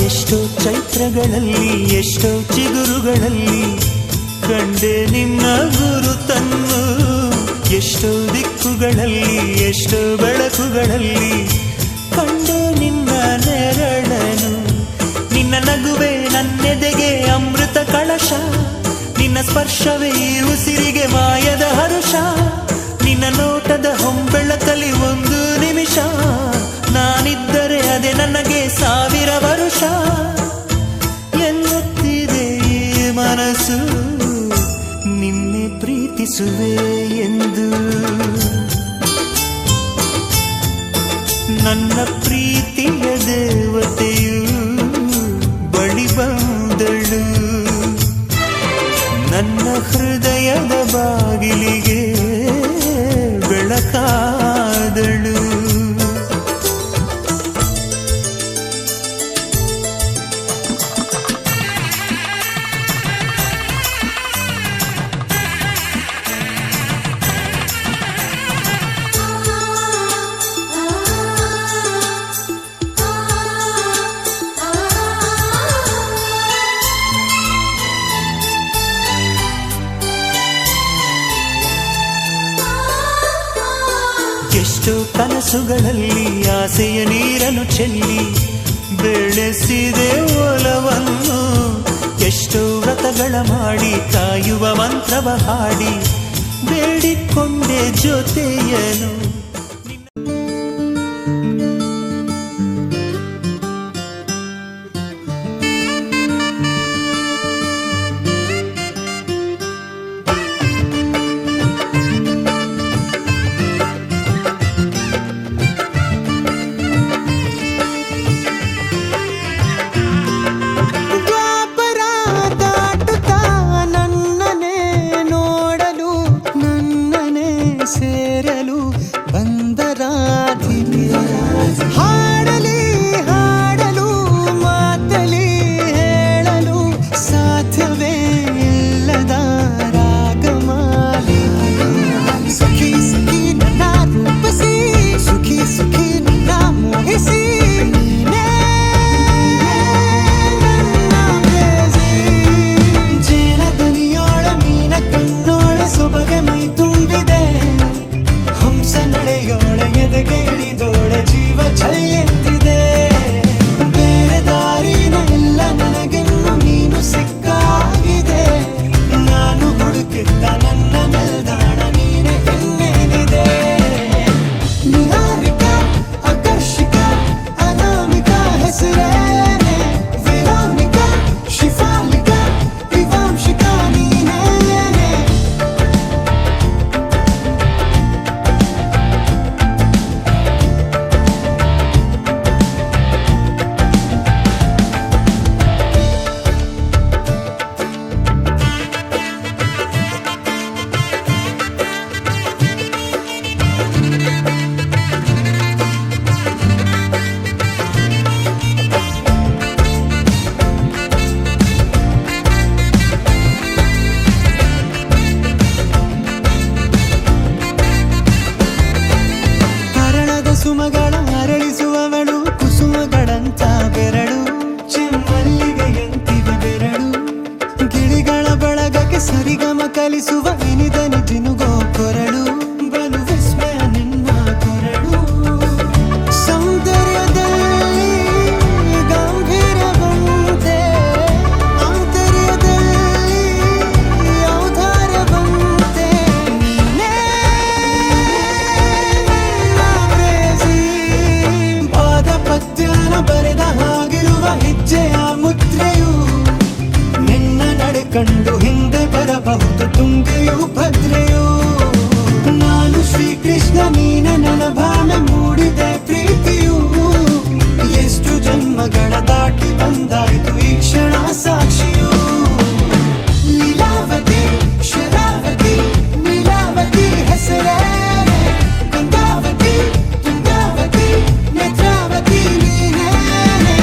Speaker 5: ಎಷ್ಟೋ ಚೈತ್ರಗಳಲ್ಲಿ, ಎಷ್ಟೋ ಚಿಗುರುಗಳಲ್ಲಿ ಕಂಡೆ ನಿನ್ನ ಗುರುತನ್ನು. ಎಷ್ಟೋ ದಿಕ್ಕುಗಳಲ್ಲಿ, ಎಷ್ಟೋ ಬೆಳಕುಗಳಲ್ಲಿ ಕಂಡೆ ನಿನ್ನ ನೆರಳನು. ನಿನ್ನ ನಗುವೆ ನನ್ನೆದೆಗೆ ಅಮೃತ ಕಳಶ. ನಿನ್ನ ಸ್ಪರ್ಶವೇ ಉಸಿರಿಗೆ ಮಾಯದ ಹರುಷ. ನಿನ್ನ ನೋಟದ ಹೊಂಬೆಳಕಲಿ ಒಂದು ನಿಮಿಷ ನಾನಿದ್ದರೆ ಅದೇ ನನಗೆ 1000 ವರುಷ. ಎನ್ನುತ್ತಿದೆ ಈ ಮನಸ್ಸು ನಿನ್ನೆ ಪ್ರೀತಿಸುವೆ ಎಂದು. ನನ್ನ ಪ್ರೀತಿಯ ದೇವತೆಯು ಬಳಿ ಬಂದಳು. ನನ್ನ ಹೃದಯದ ಬಾಗಿಲಿಗೆ ಬೆಳಕಾದಳು. ಎಷ್ಟು ಕನಸುಗಳಲ್ಲಿ ಆಸೆಯ ನೀರನ್ನು ಚೆಲ್ಲಿ ಬೆಳೆಸಿದೆ ಒಲವನ್ನು, ಎಷ್ಟು ವ್ರತಗಳ ಮಾಡಿ ಕಾಯುವ ಮಂತ್ರವ ಹಾಡಿ ಬೇಡಿಕೊಂಡೆ ಜೊತೆಯನು.
Speaker 2: ಸೇರಲು ಬಂದರಾಧಿಪೆ ಹಾಡಲಿ ಹಾಡಲು ಮಾತಲಿ ಹೇಳಲು ಸಾಧ್ಯವೇ ಇಲ್ಲದ ರಾಗಮಾಲಿ. ಸುಖಿ ಸುಖಿ ನನ್ನ ರೂಪಿಸಿ ಸುಖಿ ಸುಖಿ ನನ್ನ ಮೋಹಿಸಿ ನೀನೇ ನನ್ನ ಪ್ರೇಯಸಿ. ಜೇನ ದನಿಯೋಳ ಮೀನ ಕಣ್ಣೋಳ ಸೊಬಗೆ ಮೈ ತುಂಬಿದೆ, ಹಂಸ ನಡೆಯೋಳ ಎದೆಗೆ ಇಳಿದೋಳ ಜೀವ ಚೈಯೆತ್ತಿದೆ. ಬೇರೆ ದಾರಿನ ಇಲ್ಲ ನನಗೆನ್ನು ನೀನು ಸಿಕ್ಕಾಗಿದೆ, ನಾನು ಹುಡುಕಿದ್ದ ನನ್ನ ನಿಲ್ದಾಣ ನೀನೆ ಇನ್ನೇನಿದೆ. ನಿಹಾರಿಕ ಆಕರ್ಷಿಕ ಅನಾಮಿಕ ಹೆಸರೇನೆ, ವಿರಾಮಿಕ ಶಿಫಾಲಿಕ ವಿವಾಂಶಿಕ ನೀನೇನೆ. ಹರಣದ ಸುಮಗಳ ಅರಳಿಸುವವಳು, ಕುಸುಮಗಳಂತ ಬೆರಳು, ಚೆಮ್ಮಲ್ಲಿಗೆಯಂತಿವೆ ಬೆರಳು, ಗಿಳಿಗಳ ಬಳಗಕ್ಕೆ ಸರಿಗಮ ಕಲಿಸುವ ಇನಿದನಿ ಜಿನುಗೋ ಕೊರಳು, ಬಲು ವಿಸ್ಮಯ ನಿನ್ನ ಕೊರಳು. ಸೌಂದರ್ಯದಲ್ಲಿ ಗಂಭೀರವಂತೆ, ಆಂತರ್ಯದಲ್ಲಿ ಔದಾರ್ಯವಂತೆ, ನೀನೇ ಪ್ರೇಯಸಿ. ಪಾದ ಪದ್ಯನ ಬರೆದ ಹಾಗಿರುವ ಹೆಜ್ಜೆಯ ಮುದ್ರೆಯು, ನಿನ್ನ ನಡೆ ಕಂಡು ಹಿಂದೆ ಬರಬಹುದು ತುಂಗೆಯು ಭದ್ರೆಯು. ನಾನು ಶ್ರೀಕೃಷ್ಣ ನೀನೆ ನನ್ನ ಭಾವನೆ ಮೂಡಿದೆ ಪ್ರೀತಿಯು, ಎಷ್ಟು ಜನ್ಮಗಳ ದಾಟಿ ಬಂದಾಯ್ತು ಈ ಕ್ಷಣ ಸಾಕ್ಷಿಯು. ಲೀಲಾವತಿ ಶರಾವತಿ ನೀಲಾವತಿ ಹೆಸರೇನೆ, ಗಂಗಾವತಿ ತುಂಗಾವತಿ ನೇತ್ರಾವತಿ ನೀನೇನೆ.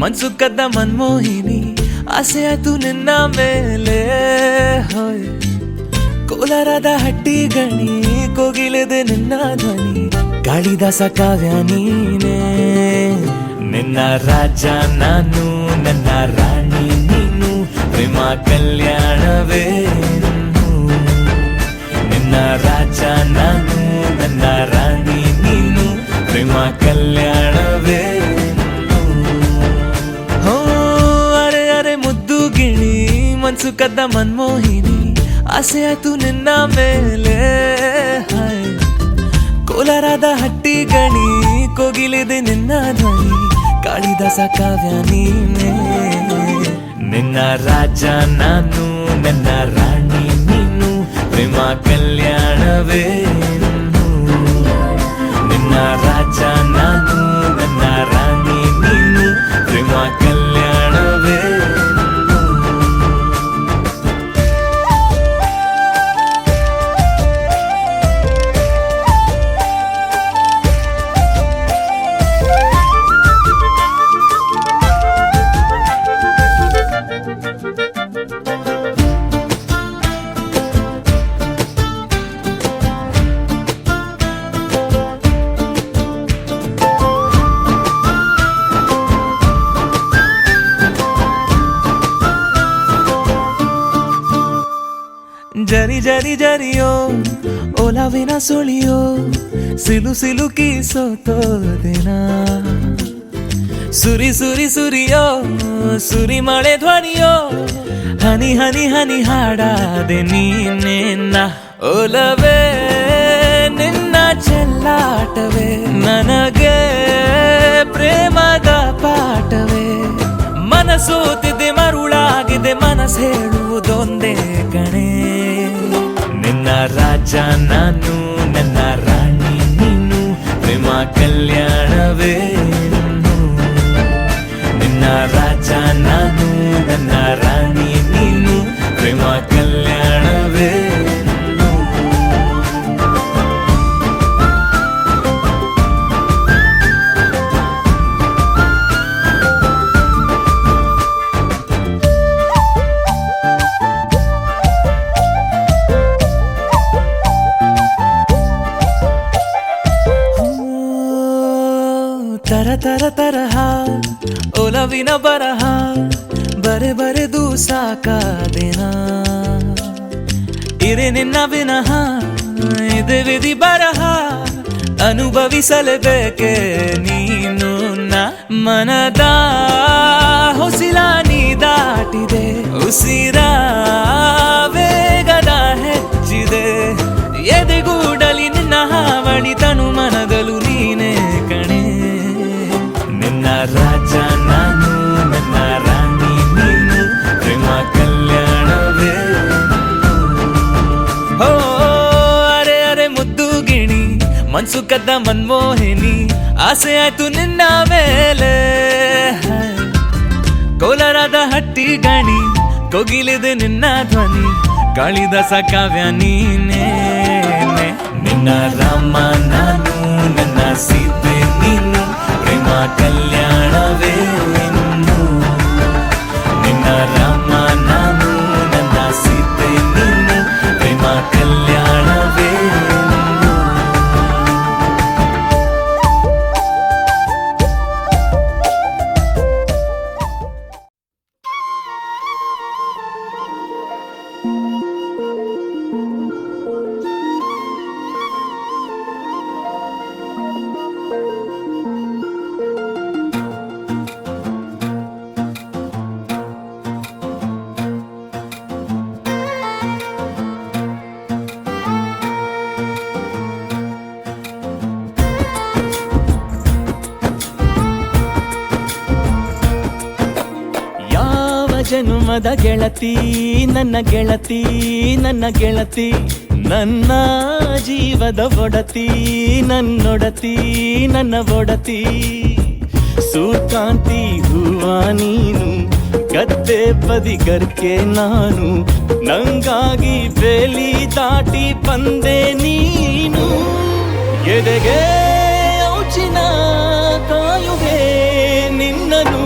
Speaker 7: ಮನ್ಸು ಕದ್ದ ಮನ್ಮೋಹಿನಿ ಆಸೆ ಆಯ್ತು ನಿನ್ನ ಮೇಲೆ ಹೋಯ್ ಕೋಲಾರದ ಹಟ್ಟಿ ಗಣಿ ಕೋಗಿಲೆದೆ ನಿನ್ನ ಧ್ವನಿ ಕಾಳಿದಾಸ ಕಾವ್ಯ ನೀನೇ ನಿನ್ನ ರಾಜ ನಾನು ನನ್ನ ರಾಣಿ ನೀನು ಪ್ರೇಮ ಕಲ್ಯಾಣವೇ ನಿನ್ನ ರಾಜ ನಾನು ನನ್ನ ರಾಣಿ ನೀನು ಪ್ರೇಮ ಕಲ್ಯಾಣವೇ ಹೋ ಅರೆ ಅರೆ ಮುದ್ದು ಗಿಣಿ ಮನ್ಸು ಕದ್ದ ಮನ್ಮೋಹಿನಿ ಆಸೆ ಆಯ್ತು ನಿನ್ನ ಮೇಲೆ ಹಾಯ್ ಕೋಲಾರದ ಹಟ್ಟಿ ಗಣಿ ಕೋಗಿಲಿದೆ ನಿನ್ನ ಧ್ವನಿ ಕಾಳಿದಾಸ ಕಾವ್ಯ ನೀನೇ ನಿನ್ನ ರಾಜ ನಾನು ನನ್ನ ರಾಣಿ ನೀನು ಪ್ರೇಮ ಕಲ್ಯಾಣವೇ ನಿನ್ನ ರಾಜ ನಾನು ನನ್ನ ರಾಣಿ ನೀನು ಪ್ರೇಮ ಕಲ್ಯಾಣವೇ ಜರಿ ಜರಿ ಜರಿಯೋ ಓಲಾವಿನ ಸುಳಿಯೋ ಸಿಲು ಸಿಲುಕಿ ಸೋತೋದಿನ ಸುರಿ ಸುರಿ ಸುರಿಯೋ ಸುರಿ ಮಳೆ ಧ್ವನಿಯೋ ಹನಿ ಹನಿ ಹನಿ ಹಾಡಾದೆ ನೀನೆನ್ನ ಓಲವೇ ನಿನ್ನ ಚೆಲ್ಲಾಟವೇ ನನಗೆ ಪ್ರೇಮದ ಪಾಠವೇ ಮನಸೋತಿದೆ ಮರುಳಾಗಿದೆ ಮನಸ್ಸು ಹೇಳುವುದೊಂದೇ ಕಣೆ ನಿನ್ನ ರಾಜ ನಾನು ನನ್ನ ರಾಣಿ ನೀನು ಪ್ರೇಮ ಕಲ್ಯಾಣವೇ ನಿನ್ನ ರಾಜ ನಾನು ನನ್ನ ರಾಣಿ ನೀನು ಪ್ರೇಮ ಕಲ್ಯಾಣವೇ ತರ ತರ ತರಹ ಒಲವಿನ ಬರಹ ಬರೆ ಬರೆದು ಸಾಕಾದೆನ ಇರೆ ನಿನ್ನ ವಿನಃ ಇದೆ ವಿಧಿ ಬರಹ ಅನುಭವಿಸಲೇಬೇಕೆ ನೀನು ಮನದ ಹೊಸಿಲ ನೀ ದಾಟಿದೆ ಉಸಿರ ವೇಗದ ಹೆಚ್ಚಿದೆ ಎದೆಗೂಡಲಿ ನಿನ್ನ ಹಾವಳಿ ತನು ಮನದಲು ನೀನೇ ಕಣೆ ನಿನ್ನ ರಾಜ ನಾನು ನನ್ನ ರಾಣಿ ನೀನು ಪ್ರೇಮ ಕಲ್ಯಾಣವೇ ಹೋ ಅರೆ ಅರೆ ಮುದ್ದು ಗಿಣಿ ಮನ್ಸು ಕದ್ದ ಮನ್ಮೋಹಿನಿ ಆಸೆ ಆಯ್ತು ನಿನ್ನ ಮೇಲೆ ಕೋಲಾರದ ಹಟ್ಟಿ ಗಣಿ ಕೋಗಿಲಿದೆ ನಿನ್ನ ಧ್ವನಿ ಕಾಳಿದಾಸ ಕಾವ್ಯ ನೀನೇ ನಿನ್ನ ರಾಮ ನಾನು ನನ್ನ ಸೀತೆ ನೀನು ಪ್ರೇಮ ಕಲ್ಯಾಣವೇ ನಿನ್ನ ರಾಮ ನಾನು ನನ್ನ ಸೀತೆ ನೀನು ಪ್ರೇಮ ಕಲ್ಯಾಣವೇ ಜನುಮದ ಗೆಳತಿ ನನ್ನ ಗೆಳತಿ ನನ್ನ ಗೆಳತಿ ನನ್ನ ಜೀವದ ಒಡತಿ ನನ್ನೊಡತಿ ನನ್ನ ಒಡತಿ ಸೂರ್ಕಾಂತಿ ಹೂವ ನೀನು ಗದ್ದೆ ಬದಿಗರ್ಕೆ ನಾನು ನಂಗಾಗಿ ಬೇಲಿ ದಾಟಿ ಬಂದೆ ನೀನು ಎದೆಗೆ ಔಚಿನ ಕಾಯುವೆ ನಿನ್ನನು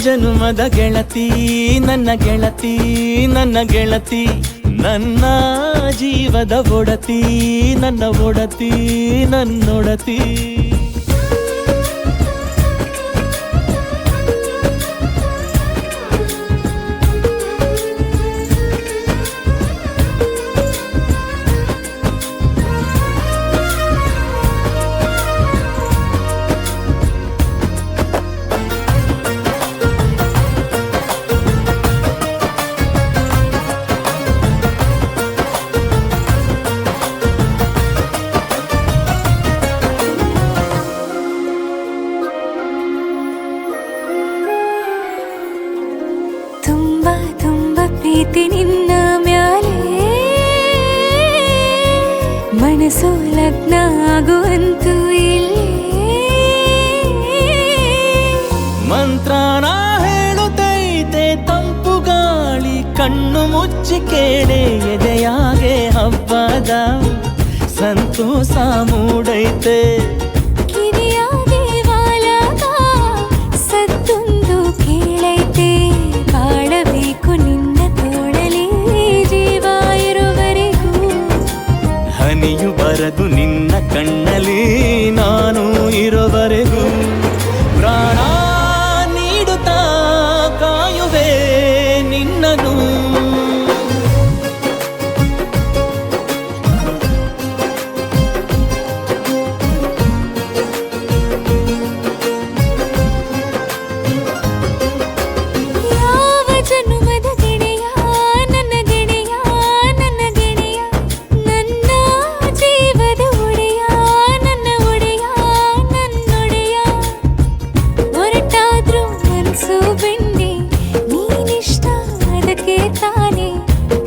Speaker 7: ಜನುಮದ ಗೆಳತಿ ನನ್ನ ಗೆಳತಿ ನನ್ನ ಗೆಳತಿ ನನ್ನ ಜೀವದ ಒಡತಿ ನನ್ನ ಒಡತಿ ನನ್ನೊಡತಿ
Speaker 4: ತುಂಬ ತುಂಬ ಪ್ರೀತಿ ನಿನ್ನ ಮ್ಯಾಲೆ ಮನಸ್ಸು ಲಗ್ನ ಆಗುವಂತೂ ಇಲ್ಲೇ
Speaker 7: ಮಂತ್ರನ ಹೇಳುತ್ತೈತೆ ತಂಪು ಗಾಳಿ ಕಣ್ಣು ಮುಚ್ಚಿ ಕೇಳೆ ಎದೆಯಾಗೆ ಹಬ್ಬದ ಸಂತೋಷ ಮೂಡೈತೆ
Speaker 4: ಕಿವಿಯಾಗೆ ವಾಲಾಗ ಸತ್ತೊಂದು ಕೇಳೈತೆ ಬಾಳಬೇಕು ನಿನ್ನ ತೋಳಲಿ ಜೀವ ಇರುವರೆಗೂ
Speaker 7: ಹನಿಯು ಬರದು ನಿನ್ನ ಕಣ್ಣಲ್ಲಿ ನಾನು ಇರುವರೆಗೂ ಪ್ರಾಣ ನೀಡುತ್ತಾ ಕಾಯುವೆ ನಿನ್ನನು
Speaker 4: ಯಾವ ಜನುಮದ ಗೆಳೆಯ ನನ್ನ ಗೆಳೆಯ ನನ್ನ ಗೆಳೆಯ ನನ್ನ ಜೀವದ ಒಡೆಯ ನನ್ನ ಒಡೆಯ ನನ್ನೊಡೆಯ ಹೊರಟಾದ್ರೂ ಮನಸ್ಸು ಬೆಂಡೆ ನೀನಿಷ್ಟ ಅದಕ್ಕೆ ತಾನೇ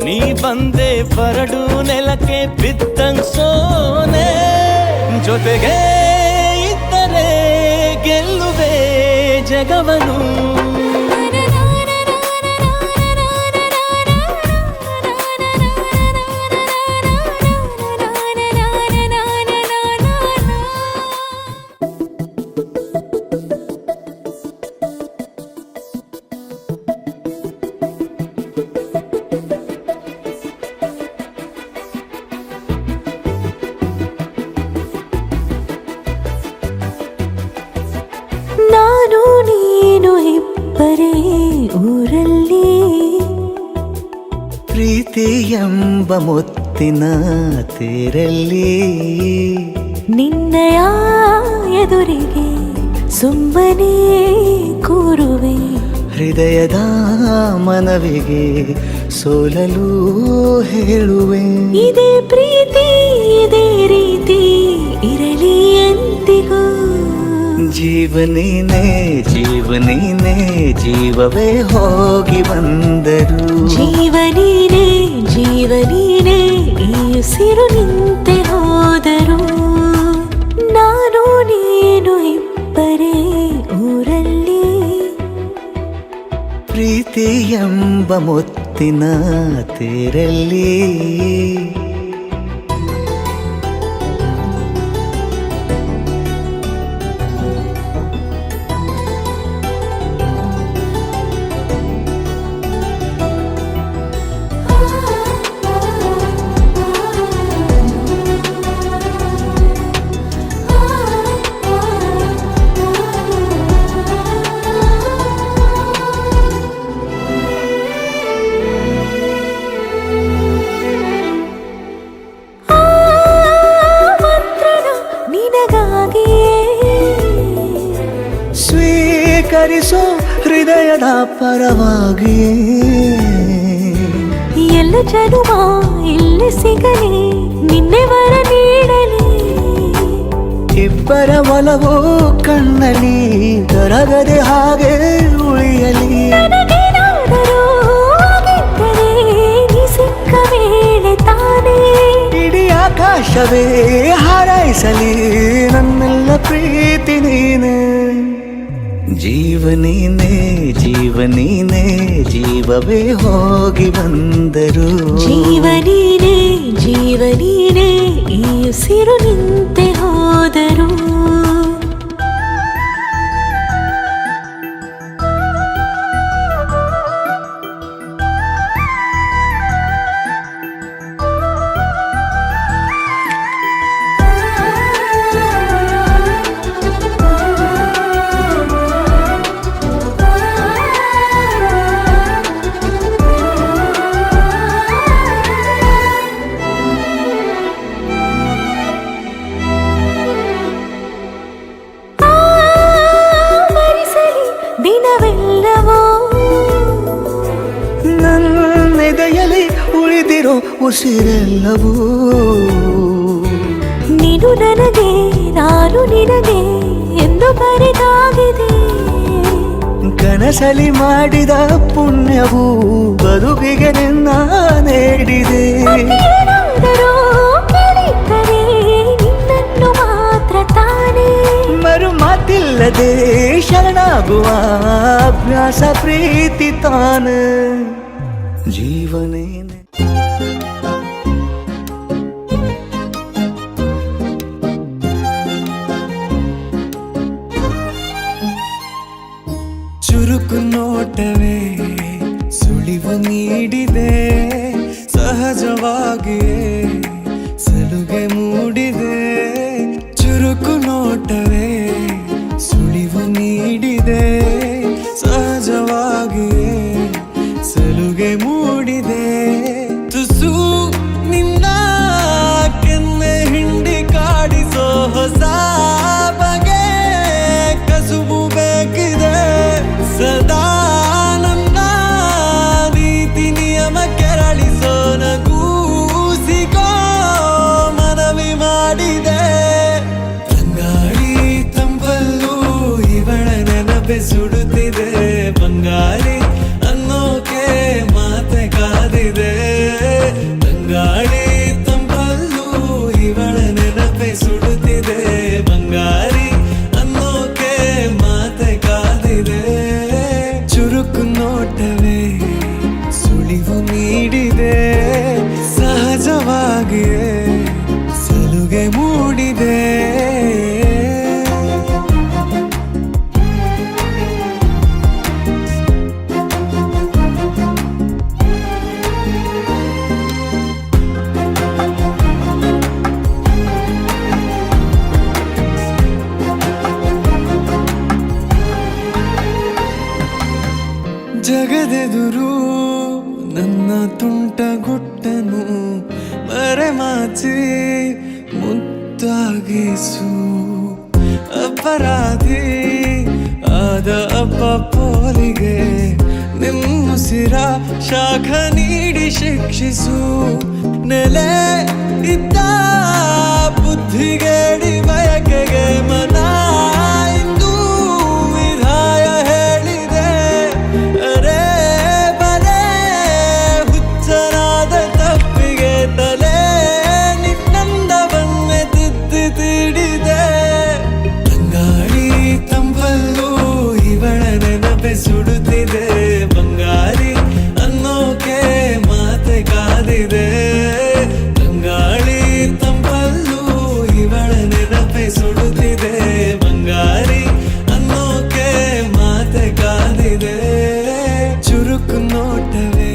Speaker 7: ನೀ ಬಂದೆ ಬರಡು ನೆಲಕ್ಕೆ ಬಿದ್ದಂಗ್ ಸೋನೆ ಜೊತೆಗೆ ಇದ್ದರೆ ಗೆಲ್ಲುವೆ ಜಗವನು
Speaker 4: ನಾನು ನೀನು ಇಬ್ಬರೇ ಊರಲ್ಲಿ
Speaker 5: ಪ್ರೀತಿ ಎಂಬ ಮುತ್ತಿನ ತೇರಲ್ಲಿ
Speaker 4: ನಿನ್ನಯ ಎದುರಿಗೆ ಸುಮ್ಮನೆ ಕೂರುವೆ
Speaker 5: ಹೃದಯದ ಮನವಿಗೆ ಸೋಲಲು ಹೇಳುವೆ
Speaker 4: ಇದೇ ಪ್ರೀತಿ ಇದೇ ರೀತಿ ಇರಲಿ ಎಂದಿಗೂ
Speaker 5: ಜೀವನೇನೆ ಜೀವನೇನೆ ಜೀವವೇ ಹೋಗಿ ಬಂದರು
Speaker 4: ಜೀವನೀನೇ ಜೀವನೀನೇ ಈ ಉಸಿರು ನಿಂತೆ ಹೋದರು ನಾನು ನೀನು ಇಬ್ಬರೇ ಊರಲ್ಲಿ
Speaker 5: ಪ್ರೀತಿ ಎಂಬ ಮುತ್ತಿನ ತೇರಲ್ಲಿ ಸ್ವೀಕರಿಸೋ ಹೃದಯದ ಪರವಾಗಿ
Speaker 4: ಎಲ್ಲ ಜನುಮ ಇಲ್ಲಿ ಸಿಗಲಿ ನಿನ್ನೆ ವರ ನೀಡಲಿ
Speaker 5: ಇಬ್ಬರ ಒಲವು ಕಣ್ಣಲ್ಲಿ ಕರಗದೆ ಹಾಗೆ ಉಳಿಯಲಿ
Speaker 4: ನನಗೇನಾದರೂ ಆಗಿದ್ದರೆ ನೀ ಸಿಕ್ಕ ವೇಳೆ ತಾನೇ
Speaker 5: ಇಡೀ ಆಕಾಶವೇ ಹಾರೈಸಲಿ ನನ್ನೆಲ್ಲ ಪ್ರೀತಿ ನೀನೆ ಜೀವನೀನೇ ಜೀವನೀನೇ ಜೀವವೇ ಹೋಗಿ ಬಂದರು
Speaker 4: ಜೀವನೀನೇ ಜೀವನೀನೇ ಈ ಉಸಿರು ನಿಂತೆ ಹೋದರು
Speaker 2: ಉಳಿದಿರೋ ಉಸಿರೆಲ್ಲವೂ
Speaker 4: ನೀನು ನನಗೆ ನಾನು ನಿನಗೆ ಎಂದು ಬರೆದಾಗಿದೆ.
Speaker 2: ಕನಸಲಿ ಮಾಡಿದ ಪುಣ್ಯವು ಬದುಕಿಗೆ ನಿನ್ನ ನೀಡಿದೆ.
Speaker 4: ಏನಾದರೂ ಕೇಳಿದ್ದರೆ ನಿನ್ನನ್ನು ಮಾತ್ರ ತಾನೇ.
Speaker 2: ಮರು ಮಾತಿಲ್ಲದೆ ಶರಣಾಗುವ ಅಭ್ಯಾಸ ಪ್ರೀತಿ ತಾನೆ ಜೀವನೇನೆ.
Speaker 7: ಚುರುಕು ನೋಟವೇ ಸುಳಿವು ನೀಡಿದೆ, ಸಹಜವಾಗಿಯೇ ಸಲುಗೆ ಮೂಡಿದೆ. ಚುರುಕು ನೋಟವೇ ಸುಳಿವು ನೀಡಿದೆ, ಸಹಜವಾಗಿಯೇ ಸಲುಗೆ ಮೂಡಿದೆ. ತುಸು ನಿನ್ನ ಕೆನ್ನೆ ಹಿಂಡಿ ಕಾಡಿಸೋ ಹೊಸ ಬಗೆ ಕಸುಬು ಬೇಕಿದೆ. ಸದಾ ನನ್ನ ನೀತಿ ನಿಯಮ ಕೆರಳಿಸೋ ನಗೂಸಿಗೋ ಮನವಿ ಮಾಡಿದೆ. ತಂಗಾಳಿ ತಂಪಲ್ಲೂ ಇವಳ ನೆನಪೆ ಸುಡುತ್ತಿದೆ. ಬಂಗಾಳಿ ಅನ್ನೋಕೆ ಮಾತೆ ಕಾದಿದೆ. ತಂಗಾಳಿ ತಂಪಲ್ಲೂ ಇವಳ ನೆನಪೆ ಸುಡುತ್ತಿದೆ. ಬಂಗಾರಿ ಅನ್ನೋಕೆ ಮಾತೆ ಕಾದಿದೆ. ಚುರುಕು ನೋಟವೇ ಸುಳಿವು ನೀಡಿದೆ, ಸಹಜವಾಗಿಯೇ ಸಲುಗೆ ಮೂಡಿದೆ. ಜಗದೆದುರು ನನ್ನ ತುಂಟ ಗುಟ್ಟನು ಮರೆಮಾಚಿ ಮುದ್ದಾಗಿಸು. ಅಪರಾಧಿ ಆದ ಅಪ್ಪ ಪೋಲಿಗೆ ನಿಮ್ಮುಸಿರ ಶಾಖ ನೀಡಿ ಶಿಕ್ಷಿಸು. ನೆಲೆ ಇದ್ದ ಬುದ್ಧಿಗೇಡಿ ಬಯಕೆಗೆ ಮನ ಇಂದು ವಿಧಾಯ ಹೇಳಿದೆ. ಅರೆ ಬಲೆ ಹುಚ್ಚನಾದ ತಪ್ಪಿಗೆ ತಲೆ ನಿನ್ನಂದವನ್ನೇ ತಿದ್ದಿ ತೀಡಿದೆ. ತಂಗಾಳಿ ತಂಪಲ್ಲೂ ಇವಳ ನೆನಪೆ ಸುಡುತ್ತಿದೆ. ಬಂಗಾರಿ ಅನ್ನೋಕೆ ಮಾತೆ ಕಾದಿದೆ. ತಂಗಾಳಿ ತಂಪಲ್ಲೂ ಇವಳ ನೆನಪೆ ಸುಡುತ್ತಿದೆ. ಬಂಗಾರಿ ಅನ್ನೋಕೆ ಮಾತೆ ಕಾದಿದೆ. ಚುರುಕು ನೋಟವೇ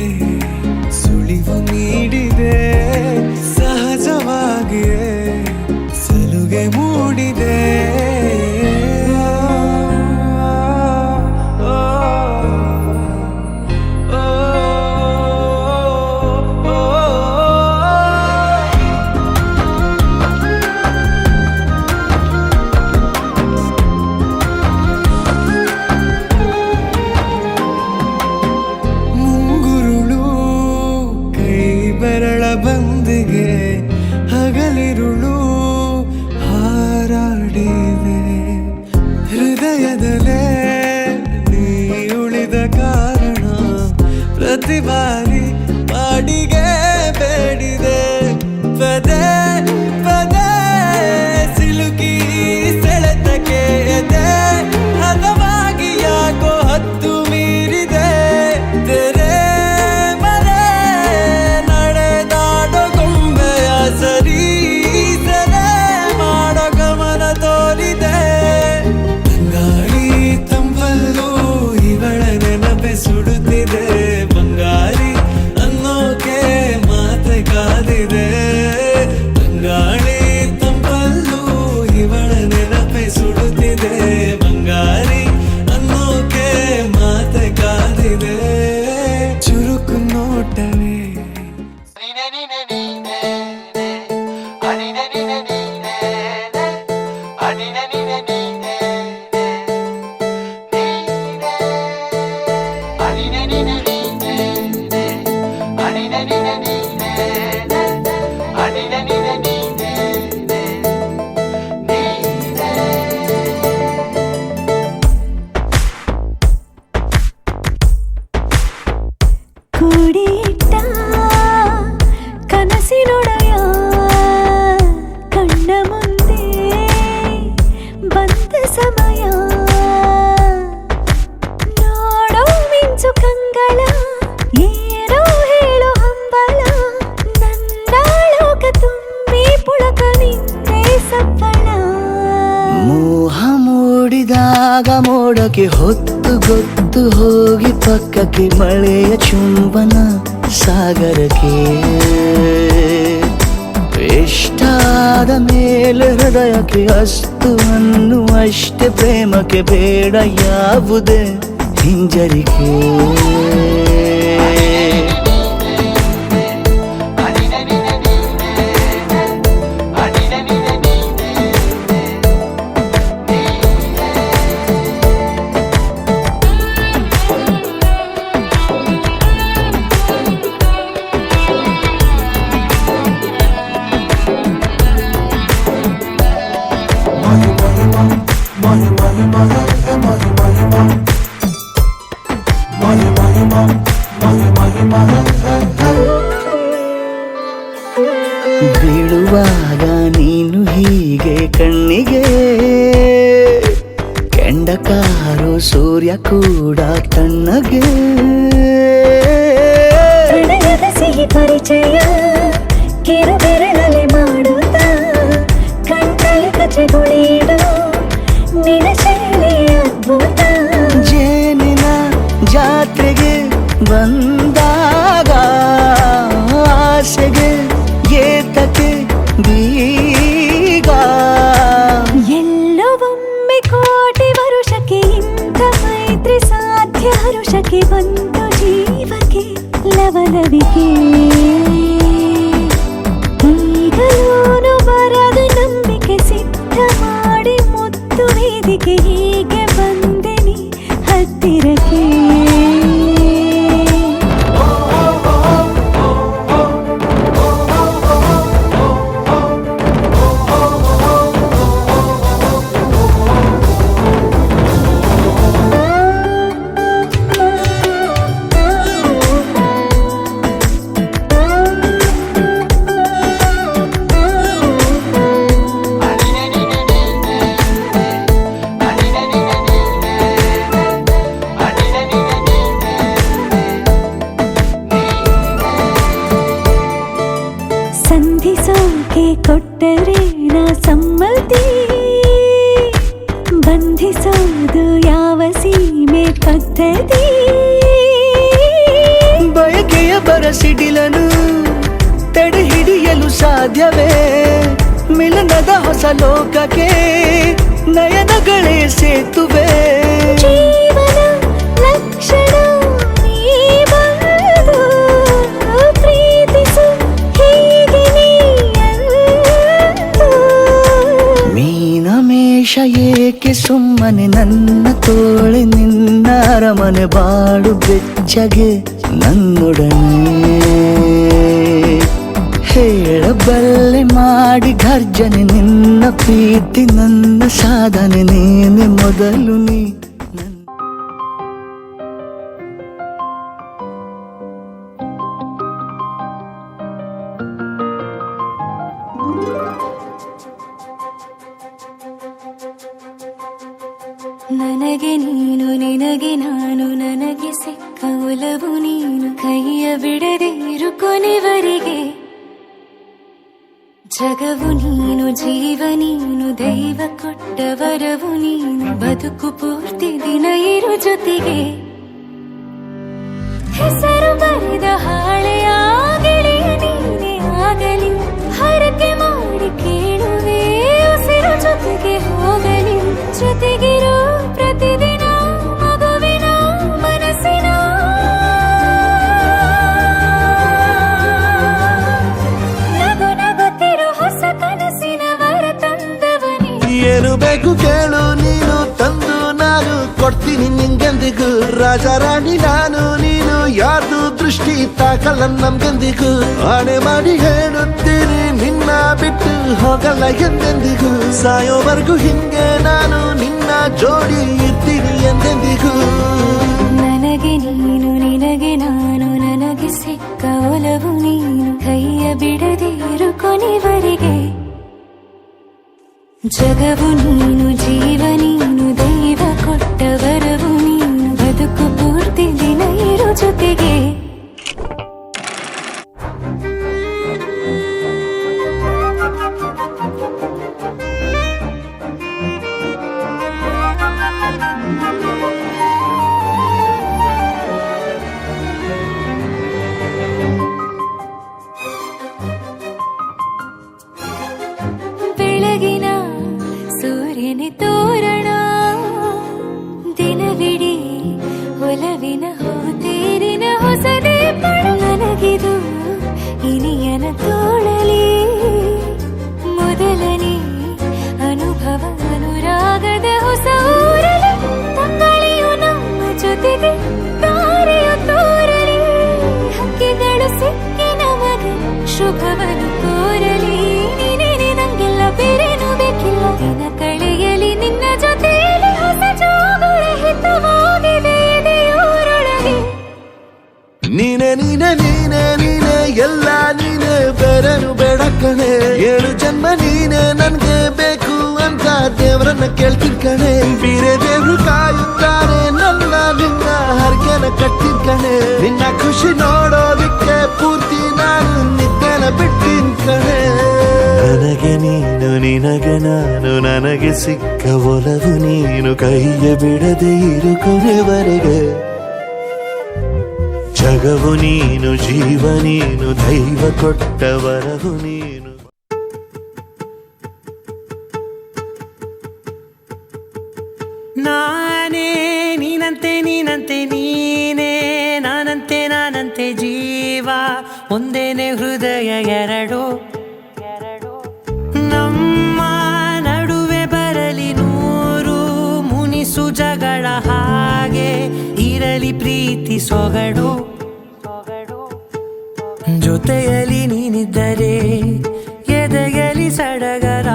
Speaker 7: ಸುಳಿವು ನೀಡಿದೆ, ಸಹಜವಾಗಿಯೇ ಸಲುಗೆ ಮೂಡಿದೆ. ಮುಂಗುರುಳು ಕೈ ಬೆರಳ ಬಂದಿಗೆ ಹಗಲಿರುಳು ಹಾರಾಡಿದೆ. ಹೃದಯದಲ್ಲೇ ನೀ ಉಳಿದ ಕಾರಣ ಪ್ರತಿ ಬಾರಿ ಬಾಡಿಗೆ ಬೇಡಿದೆ. ಪದೇ ಪದೇ ಸಿಲುಕಿ ಸೆಳೆತಕ್ಕೆ ಎದೆ ಹದವಾಗಿ ಯಾಕೋ ಹತ್ತು ಮೀರಿದೆ. ತೆರೆ ಮರೆ ನಡೆದಾಡೋ ಗೊಂಬೆಯ ಸರಿ ಸೆರೆ ಮಾಡೋ ಗಮನ ತೋರಿದೆ. ತಂಗಾಳಿ ತಂಪಲ್ಲೂ ಇವಳ ನೆನಪೆ ಸುಡುತ್ತಿದೆ. ಬಂಗಾರಿ ಅನ್ನೋಕೆ ಮಾತೆ ಕಾದಿದೆ. ತಂಗಾಳಿ ತಂಪಲ್ಲೂ ಇವಳ ನೆನಪೆ ಸುಡುತ್ತಿದೆ. ಬಂಗಾರಿ ಅನ್ನೋಕೆ ಮಾತೆ ಕಾದಿದೆ. ಚುರುಕು ನೋಟವೇ
Speaker 2: Ani ನೋಡಿದಾಗ ಮೋಡಕ್ಕೆ ಹೊತ್ತು ಗೊತ್ತು ಹೋಗಿ ಪಕ್ಕಕ್ಕೆ ಮಳೆಯ ಚುಂಬನ ಸಾಗರಕ್ಕೆ ಇಷ್ಟಾದ ಮೇಲೆ ಹೃದಯಕ್ಕೆ ಅಸ್ತು ಅನ್ನುವಷ್ಟೇ ಪ್ರೇಮಕ್ಕೆ ಬೇಡ ಯಾವುದೇ ಹಿಂಜರಿಕೆ ಬೀಳುವಾಗ ನೀನು ಹೀಗೆ ಕಣ್ಣಿಗೆ ಕೆಂಡಕಾರು ಸೂರ್ಯ ಕೂಡ ತಣ್ಣಗೆ
Speaker 4: ಪ್ರಣಯದ ಸಿಹಿ ಪರಿಚಯ ಕಿರು ಬೆರಳಲ್ಲಿ ಮಾಡುತ್ತ ಕಣ್ಣಲ್ಲಿ ಕಚಗುಳಿಡು ನಿನ ಶೈಲಿ ಅದ್ಭುತ
Speaker 2: ಜೇನಿನ ಜಾತ್ರೆಗೆ ಬಂದಾಗ ಆಸೆಗೆ ಏತಕ್ಕೆ ಬೀಗ
Speaker 4: ಎಲ್ಲೋ ಒಮ್ಮೆ ಕೋಟಿ ವರುಷಕ್ಕೆ ಇಂಥ ಮೈತ್ರಿ ಸಾಧ್ಯ ಹರುಷಕ್ಕೆ ಬಂತು ಜೀವಕ್ಕೆ ಲವಲವಿಕೆ ಈಗಲೂನು ಬರದ ನಂಬಿಕೆ ಸಿದ್ಧ ಮಾಡಿ ಮುತ್ತು ವೇದಿಕೆ ಹೀಗೆ ಬಂದೆ ನೀ ಹತ್ತಿರಕ್ಕೆ ಸಂಧಿಸೋಕೆ ಕೊಟ್ಟರೆ ನಾ ಸಮ್ಮತಿ ಬಂಧಿಸೋದು ಯಾವ ಸೀಮೆ ಪದ್ಧತಿ
Speaker 2: ಬಯಕೆಯ ಬರಸಿಡಿಲನು ತಡೆ ಹಿಡಿಯಲು ಸಾಧ್ಯವೇ ಮಿಲನದ ಹೊಸ ಲೋಕಕ್ಕೆ ನಯನಗಳೇ ಸೇತುವೆ
Speaker 4: ಜೀವನ ಲಕ್ಷಣ ನೀ ಬಂದು ಪ್ರೀತಿಸು ಹೀಗೆ ನೀ ಅಂದು.
Speaker 2: ಮೀನಮೇಷ ಏಕೆ ಸುಮ್ಮನೆ ನನ್ನ ತೋಳೆ ನಿನ್ನ ಅರಮನೆ ಬಾಡು ಬೆಚ್ಚಗೆ ನನ್ನೊಡನೆ ಹೇಳಬಲ್ಲೆ ಮಾಡಿ ಘರ್ಜನೆ ನಿನ್ನ ಪ್ರೀತಿ ನನ್ನ ಸಾಧನೆ ನೀನೆ ಮೊದಲು ನೀ
Speaker 4: ನನಗೆ ನೀನು ನಿನಗೆ ನಾನು ನನಗೆ ಸಿಕ್ಕ ಒಲವು ನೀನು ಕೈಯ ಬಿಡದೆ ಇರು ಕೊನೆವರೆಗೆ ಜಗವು ನೀನು ಜೀವ ನೀನು ದೈವ ಕೊಟ್ಟ ವರವು ನೀನು ಬದುಕು ಪೂರ್ತಿ ದಿನ ಇರು ಜೊತೆಗೆ ಹೆಸರು ಬರೆದ ಹಾಳೆಯಾಗಲಿ ನೀನೆ ಆಗಲಿ ಹರಕೆ ಮಾಡಿ ಕೇಳುವೆ ಉಸಿರು ಜೊತೆಗೆ ಹೋಗಲಿ ಜೊತೆಗಿರೋ ಪ್ರತಿದಿನ ಮಗುವಿನ ಮನಸ್ಸಿನ ನಗು ನಗುತ್ತಿರೋ ಹೊಸ ಕನಸಿನ ವರ ತಂದವನೇ
Speaker 5: ಏನು ಬೇಕು ಕೇಳು ನೀನು ತಂದು ನಾನು ಕೊಡ್ತೀನಿ ನಿಂಗೆಂದಿಗೂ ರಾಜ ರಾಣಿ ನಾನು ನೀನು ಯಾರ್ದು ದೃಷ್ಟಿ ತಾಕಲ್ಲ ನಮ್ಗೆಂದಿಗೂ ಆಣೆ ಮಾಡಿ ಹೇಳುತ್ತೀನಿ ನಿನ್ನ ಬಿಟ್ಟು ಹೋಗಲ್ಲ ಎಂದೆಂದಿಗೂ ಸಾಯೋವರೆಗೂ ಹಿಂಗೆ ನಾನು ನಿನ್ನ ಜೋಡಿ ಇರ್ತೀನಿ ಎಂದೆಂದಿಗೂ
Speaker 4: ನನಗೆ ನೀನು ನಿನಗೆ ನಾನು ನನಗೆ ಸಿಕ್ಕ ಒಲವು ನೀನು ಕೈಯ ಬಿಡದೆ ಇರು ಕೊನೆವರೆಗೆ ಜಗವು ನೀನು ಜೀವ ನೀನು ದೈವ ಕೊಟ್ಟ ವರವು ನೀನು ಬದುಕು ಪೂರ್ತಿ ದಿನ ಇರು ಜೊತೆಗೆ ತೋರಣ ದಿನವಿಡೀ ಒಲವಿನ ತೇರಿನ ಹೊಸದೇ ನನಗಿದು ಇನಿಯನ ತೋಳಲಿ ಮೊದಲನೇ ಅನುಭವ ಅನುರಾಗದ ಹೊಸ ಊರಲಿ ತಂಗಾಳಿಯು ನಮ್ಮ ಜೊತೆಗೆ ತಾರೆಯ ತೋರಲಿ ಹಕ್ಕಿಗಳು ಸಿಕ್ಕಿ ನಮಗೆ ಶುಭವನ್ನು ಕೋರಲಿ ನೀನೇನೆ ನಂಗೆಲ್ಲ ಬೇರೇನು ಬೇಕಿಲ್ಲ ದಿನ ಕಳೆಯಲಿ ನಿನ್ನ ಜೊತೆಯಲ್ಲಿ ಹೊಸ ಜೋಗುಳ ಹಿತವಾಗಿದೆ ಎದೆಯೂರೊಳಗೆ
Speaker 5: ನೀನೆ ನೀನೆ ನೀನೆ ನೀನೆ ಎಲ್ಲ ನೀನೆ ಬೇರೆನು ಬೇಡ ಕಣೆ 7 ಜನ್ಮ ನೀನೆ ನನ್ಗೆ ಬೇಕು ಅಂತ ದೇವರನ್ನ ಕೇಳ್ತೀನಿ ಕಣೆ ಬೀರೆ ದೇವ್ರು ಕಾಯುತ್ತಾರೆ ನನ್ನ ನಿನ್ನ ಹರ್ಗೆನ ಕಟ್ಟಿನ ಕಣೆ ನಿನ್ನ ಖುಷಿ ನೋಡೋದಿಕ್ಕೆ ಪೂರ್ತಿ ನಾನು ನಿದ್ದೆನ ಬಿಟ್ಟಿನ ಕಣೆ ನನಗೆ ನೀನು ನಿನಗೆ ನಾನು ನನಗೆ ಸಿಕ್ಕ ಒಲವು ನೀನು ಕೈಯ ಬಿಡದೆ ಇರು ಕೊನೆವರೆಗೆ ಜಗವು ನೀನು ಜೀವ ನೀನು ದೈವ ಕೊಟ್ಟ ವರವು ನೀನು
Speaker 8: ನಾನೇ ನೀನಂತೆ ನೀನಂತೆ ನೀನೇ ನಾನಂತೆ ನಾನಂತೆ ಜೀವ ಒಂದೇನೆ ಹೃದಯ ಎರಡು ನಮ್ಮ ನಡುವೆ ಬರಲಿ 100 ಮುನಿಸು ಜಗಳ ಹಾಗೆ ಇರಲಿ ಪ್ರೀತಿ ಸೊಗಡು ಜೊತೆಯಲ್ಲಿ ನೀನಿದ್ದರೆ ಎದೆಯಲಿ ಸಡಗರ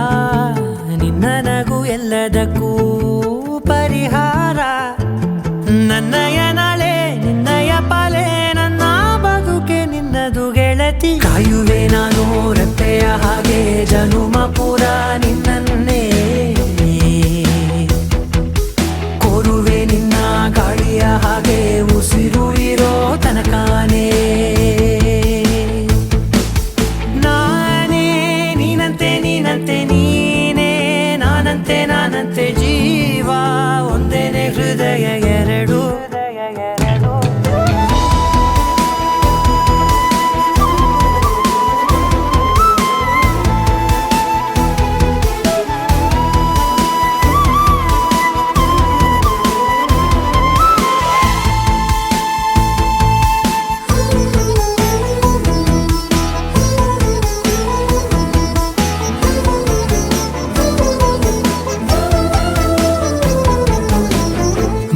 Speaker 8: ನಿನ್ನ ನಗು ಎಲ್ಲದಕ್ಕೂ ಪರಿಹಾರ ನನ್ನಯ ನಾಳೆ ನಿನ್ನಯ ಪಾಲೆ ನನ್ನ ಬದುಕೆ ನಿನ್ನದು ಗೆಳತಿ ಕಾಯುವೆ ನಾನು ರೆಪ್ಪೆಯ ಹಾಗೆ ಜನುಮ ಪುರ ನಿನ್ನನ್ನೇ ಕೋರುವೆ ನಿನ್ನ ಗಾಳಿಯ ಹಾಗೆ ಉಸಿರು ಇರೋ ತನಕಾನೇ ನಾನೇ ನೀನಂತೆ ನೀನಂತೆ ನೀನೇ ನಾನಂತೆ ನಾನಂತೆ ಜೀವ ಒಂದೇನೆ ಹೃದಯ ಎರಡು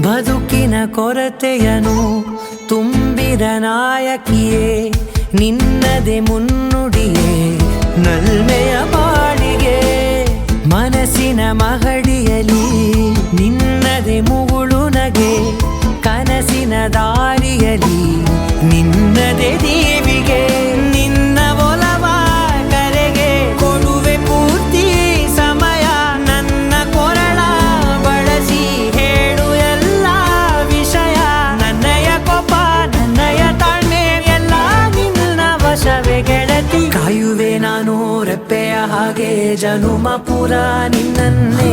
Speaker 8: ಬದುಕಿನ ಕೊರತೆಯನು ತುಂಬಿದ ನಾಯಕಿಯೇ ನಿನ್ನದೆ ಮುನ್ನುಡಿಯೇ ನಲ್ಮೆಯ ಬಾಳಿಗೆ ಮನಸ್ಸಿನ ಮಹಡಿಯಲಿ ನಿನ್ನದೆ ಮುಗುಳು ನಗೆ ಕನಸಿನ ದಾರಿಯಲಿ ನಿನ್ನದೆ ದೇವಿಗೆ ನಿನ್ನ ಒಲವ ಕರೆಗೆ ಕೊಡುವೆ ಪೂರ್ತಿ ಸಮಯ ನನ್ನ ಕೊರಳ ಬಳಸಿ ಹೇಳು ಎಲ್ಲ ವಿಷಯ ನನ್ನಯ ಕೋಪ ನನ್ನಯ ತಾಳ್ಮೆ ಎಲ್ಲ ನಿನ್ನ ವಶವೇ ಗೆಳತಿ ಕಾಯುವೆ ನಾನು ರೆಪ್ಪೆಯ ಹಾಗೆ ಜನುಮ ಪುರ ನಿನ್ನನ್ನೇ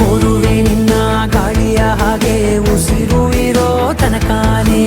Speaker 8: ಕೋರುವೆ ನಿನ್ನ ಗಾಳಿಯ ಹಾಗೆ ಉಸಿರು ಇರೋ ತನಕಾನೇ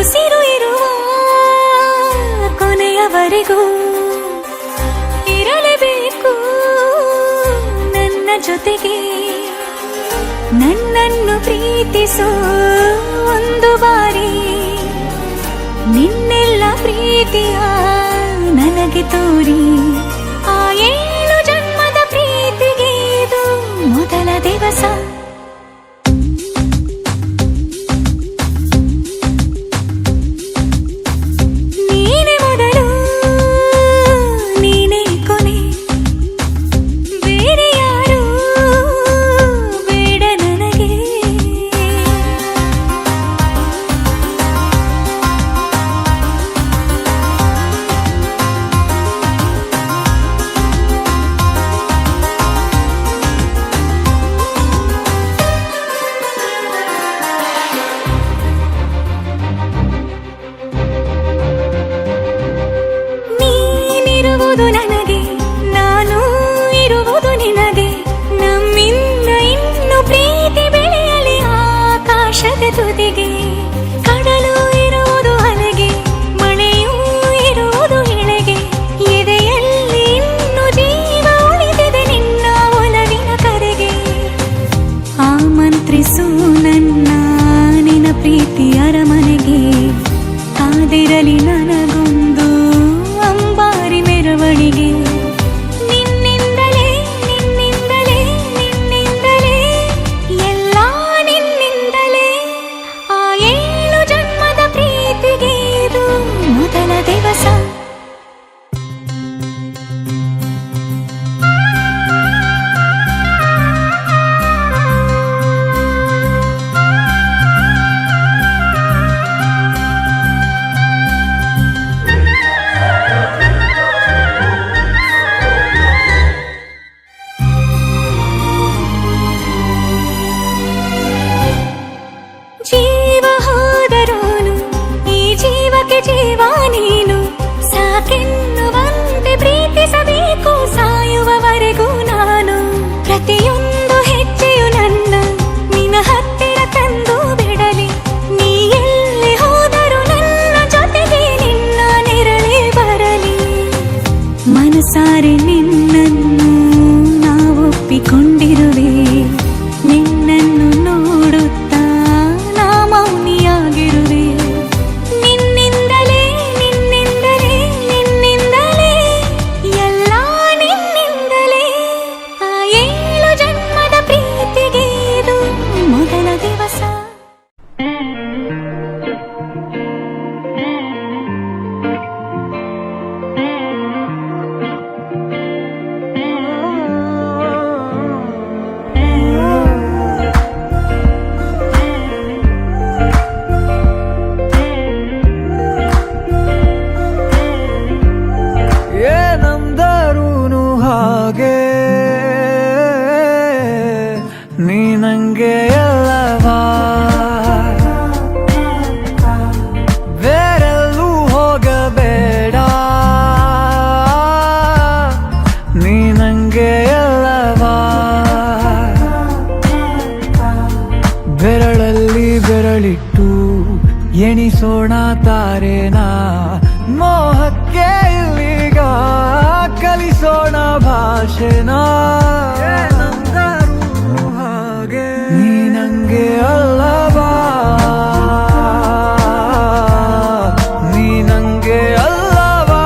Speaker 4: ಉಸಿರು ಇರುವ ಕೊನೆಯವರೆಗೂ ಇರಲೇಬೇಕು ನನ್ನ ಜೊತೆಗೆ. ನನ್ನನ್ನು ಪ್ರೀತಿಸೋ ಒಂದು ಬಾರಿ ನಿನ್ನೆಲ್ಲ ಪ್ರೀತಿಯ ನನಗೆ ತೋರಿ. ಆ 7 ಜನ್ಮದ ಪ್ರೀತಿಗೆ ಇದು ಮೊದಲ ದಿವಸ. ನೀನೇ ಮೊದಲು ನೀನೇ ಕೊನೆ, ಬೇರೆ ಯಾರು ಬೇಡ ನನಗೆ. ನೀನಿರುವುದು ನನಗೆ, ನಾನು ಇರುವುದು ನಿನಗೆ. ನಮ್ಮಿಂದ ಇನ್ನು ಪ್ರೀತಿ ಬೆಳೆಯಲಿ ಆಕಾಶದ ತುದಿಗೆ. ಕಡಲು ಇರುವುದು ಅಲೆಗೆ, ಮಳೆಯೂ ಇರುವುದು ಎಳೆಗೆ. ಎದೆಯಲ್ಲಿ ಇನ್ನು ಜೀವ ಉಳಿದಿದೆ ನಿನ್ನ ಒಲವಿನ ಕರೆಗೆ. ಆಮಂತ್ರಿಸು ನನ್ನ ನಿನ್ನ ಪ್ರೀತಿ ಅರಮನೆಗೆ. ಕಾದಿರಲಿ ನನಗೊಂದು ಅಂಬಾರಿ ಮೆರವಣಿಗೆ. ನಿನ್ನಿಂದಲೇ ನಿನ್ನಿಂದಲೇ ನಿನ್ನಿಂದಲೇ ಎಲ್ಲ ನಿನ್ನಿಂದಲೇ. ಆ 7 ಜನ್ಮದ ಪ್ರೀತಿಗೆ ಇದು ಮೊದಲ ದಿವಸ. ಜೀವ ಹೋದರೋನು ಈ ಜೀವಕ್ಕೆ ಜೀವ ನೀನು. ಸಾಕೆನ್ನುವಂತೆ ಪ್ರೀತಿಸಬೇಕು ಸಾಯುವವರೆಗೂ ನಾನು. ಪ್ರತಿಯೊಂದು ಹೆಜ್ಜೆಯು ನನ್ನ ನಿನ್ನ ಹತ್ತಿರ ತಂದು ಬಿಡಲಿ. ನೀ ಎಲ್ಲಿ ಹೋದರೂ ನನ್ನ ಜೊತೆಗೆ ನಿನ್ನ ನೆರಳೇ ಬರಲಿ. ಮನಸಾರೆ ನಿನ್ನನ್ನು ನಾವೊಪ್ಪಿಕೊಂಡಿರುವೆ. ನಿನ್ನನ್ನು ನೋಡುತ್ತಾ ನಾ ಮೌನಿಯಾಗಿರುವೆ. ನಿನ್ನಿಂದಲೇ ನಿನ್ನಿಂದಲೇ ನಿನ್ನಿಂದಲೇ ಎಲ್ಲ ನಿನ್ನಿಂದಲೇ. ಆ 7 ಜನ್ಮದ ಪ್ರೀತಿಗೆ ಇದು ಮೊದಲ ದಿವಸ.
Speaker 8: ಏನಂದರೂನು ಹಾಗೆ ನೀ ನಂಗೆ ಎಲ್ಲವಾ. ಬೇರೆಲ್ಲೂ ಹೋಗಬೇಡ, ನೀ ನಂಗೆ ಎಲ್ಲವಾ. ಬೆರಳಲ್ಲಿ ಬೆರಳಿಟ್ಟು ಎಣಿಸೋಣ ತಾರೇನಾ. ಮೋಹಕ್ಕೆ ಇಲ್ಲಿಗ ಕಲಿಸೋಣ ಭಾಷೆನಾ. ಹಾಗೆ ನೀ ನಂಗೆ ಅಲ್ಲವಾ, ನೀ ನಂಗೆ ಅಲ್ಲವಾ.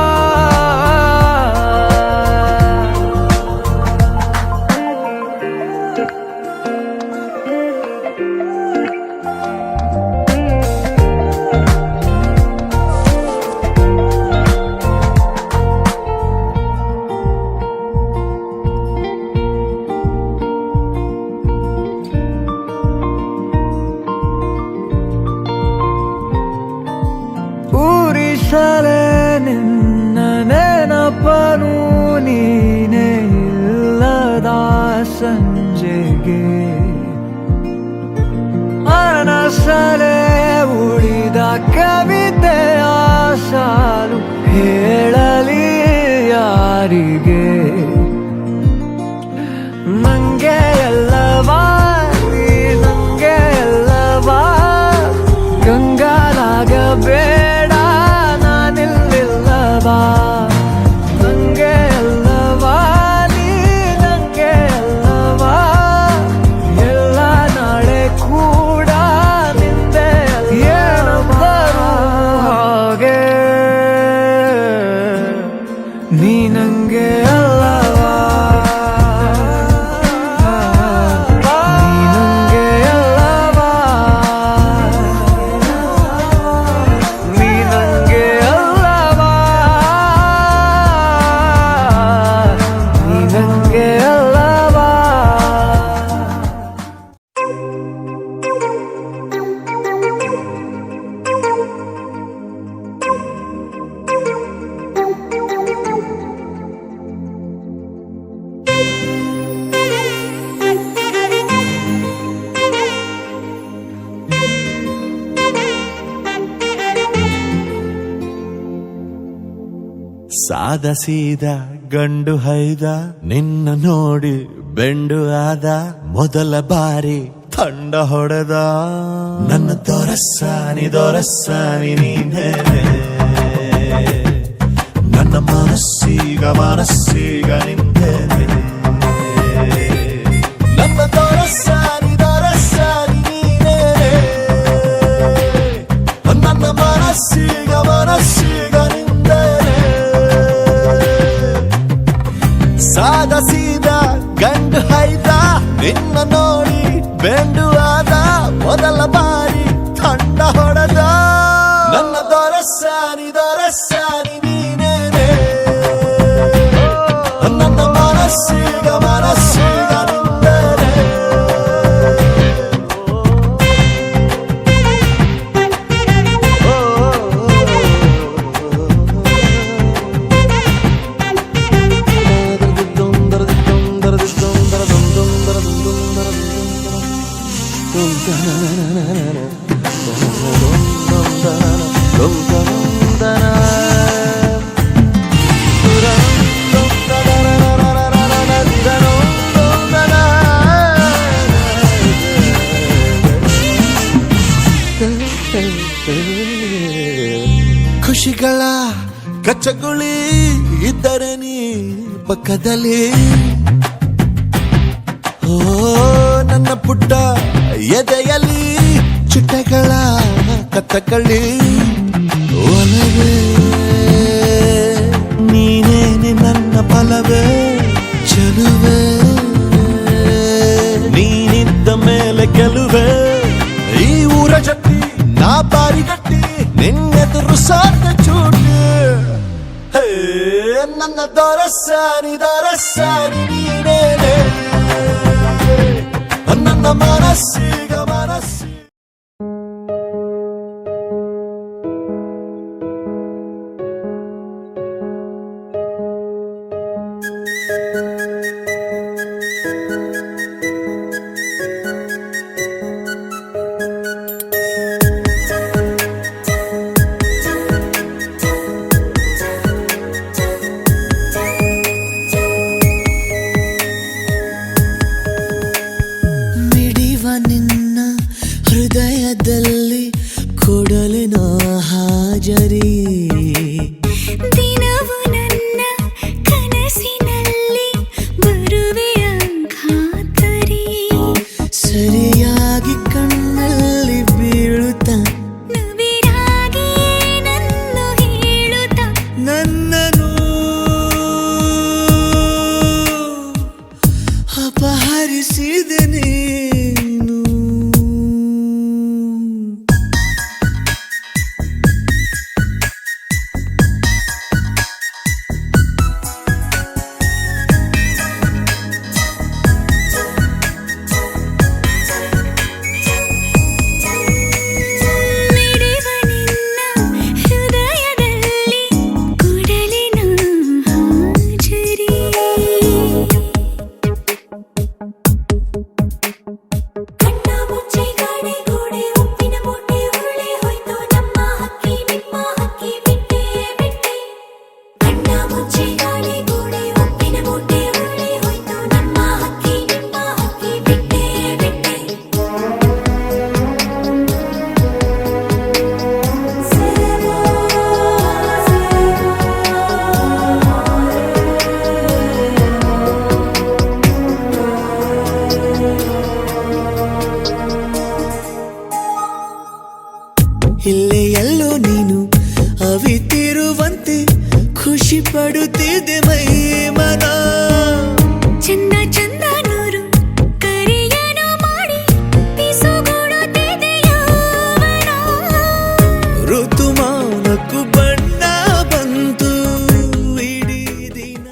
Speaker 8: ಊರಿಸಲೇ ನಿನ್ನ ನೆನಪನು ನೀನೇ ಇಲ್ಲದ ಸಂಜೆಗೆ. ಅನಸಲೇ ಉಳಿದ ಕವಿತೆಯ ಸಾಲು ಹೇಳಲಿ ಯಾರಿಗೆ. ನಂಗೆ ಎಲ್ಲವಾ, ನೀ ನಂಗೆ ಎಲ್ಲವಾ. ಕಂಗಾಲಾಗ ಬೇಡ ನಾನಿಲ್ಲಿಲ್ಲವಾ ನಂಗೆ ಅಲ್ಲವಾ ನೀ ನಂಗೆ ಅಲ್ಲವಾ ಎಲ್ಲ ನಾಳೆ ಕೂಡ ನಿಂದೆ ಏನಂದರೂ ಹಾಗೆ ನೀ ನಂಗೆ ಅಲ್ಲವಾ ನೀ ನಂಗೆ ಅಲ್ಲವಾ ನೀ ನಂಗೆ ಅಲ್ಲವಾ ನೀ ನಂಗೆ ಅಲ್ಲವಾ
Speaker 5: ಸಾದ ಸೀದ ಗಂಡು ಹೈದ ನಿನ್ನ ನೋಡಿ ಬೆಂಡು ಆದ ಮೊದಲ ಬಾರಿ ತಂಡ ಹೊಡೆದ ನನ್ನ ದೊರಸ್ಸಾನಿ ನೀನೇನೆ ನನ್ನ ಮನಸ್ಸೀಗ ನಿಂದೇನೆ ನನ್ನ ದೊರಸ್ಸಾನಿ ನೀನೇನೆ ನನ್ನ ಮನಸ್ಸೀಗ ನಿಂದೇನೆ ಸಾದ ಸೀದ ಗಂಡು ಹೈದ ನಿನ್ನ ನೋಡಿ ಬೆಂಡು ಆದ ಮೊದಲ ಬಾರಿ ತಂಡ ಹೊಡೆದ ನನ್ನ ದೊರಸ್ಸಾನಿ ನೀನೇನೆ ನನ್ನ ಮನಸ್ಸೀಗ ನಿಂದೇನೆ ಖುಷಿಗಳ ಕಚ್ಚಗುಳಿ ಇದ್ದರೆ ನೀ ಪಕ್ಕದಲ್ಲಿ ಓ ನನ್ನ ಪುಟ್ಟ ಎದೆಯಲ್ಲಿ ಚಿಟ್ಟೆಗಳ ಕತ್ತಕಳ್ಳಿ ಒಲವೇ ನೀನೇನೆ ನನ್ನ ಬಲವೇ ಚೆಲುವೆ ನೀನಿದ್ದ ಮೇಲೆ ಗೆಲುವೆ ಈ ಊರ ಜಟ್ಟಿ ನಾ ಬಾರಿಗಟ್ಟಿ ನಿನ್ನೆದುರು ಸಾಕ ಚೂಟಿ ಹೇ ನನ್ನ ದೊರಸ್ಸಾನಿ ನೀನೇನೆ ನನ್ನ ಮನಸ್ಸೀಗ
Speaker 2: ಮಿಡಿವ ನಿನ್ನ ಎಲ್ಲೋ ನೀನು ಅವಿತಿರುವಂತೆ ಖುಷಿ ಪಡುತ್ತಿದೆ ಮೈ ಮನ.
Speaker 4: ಚಂದ ಚಂದ ನೂರು ಕರೆಯನು ಮಾಡಿ ಪಿಸುಗೊಡುತ್ತಿದೆ ಯೌವನ.
Speaker 2: ಋತುಮಾನಕ್ಕೂ ಬಣ್ಣ ಬಂತು ಇಡೀ ದಿನ.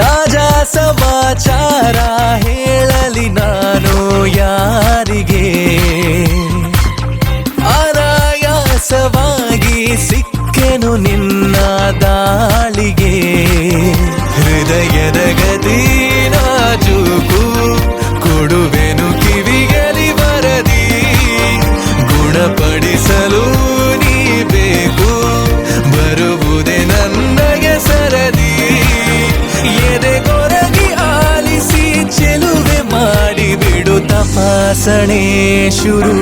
Speaker 7: ತಾಜಾ ಸಮಾಚಾರ ಹೇಳಲಿ ನಾನು ಯಾರಿಗೆ, ಅನಾಯಾಸವಾಗಿ ಸಿಕ್ಕೆನು ನಿನ್ನ ದಾಳಿಗೆ. ಹೃದಯದ ಗತಿ ನಾಜೂಕು ಕೊಡುವೆನು ಕಿವಿಗಲಿ ವರದಿ, ಗುಣಪಡಿಸಲು ನೀ ಬೇಕು ಬರುವುದೇ ನನ್ನಗೆ ಸರದಿ. ಎದೆಗೊರಗಿ ಆಲಿಸಿ ಚೆಲುವೆ ಮಾಡಿ ಬಿಡು ತಪಾಸಣೆ ಶುರು.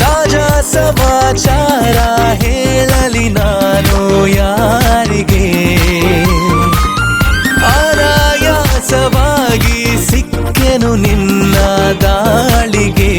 Speaker 7: ತಾಜಾ ಸಮಾಚಾರ ಹೇಳಲಿ ನಾನು ಯಾರಿಗೆ, ಅನಾಯಾಸವಾಗಿ ಸಿಕ್ಕೆನು ನಿನ್ನ ದಾಳಿಗೆ.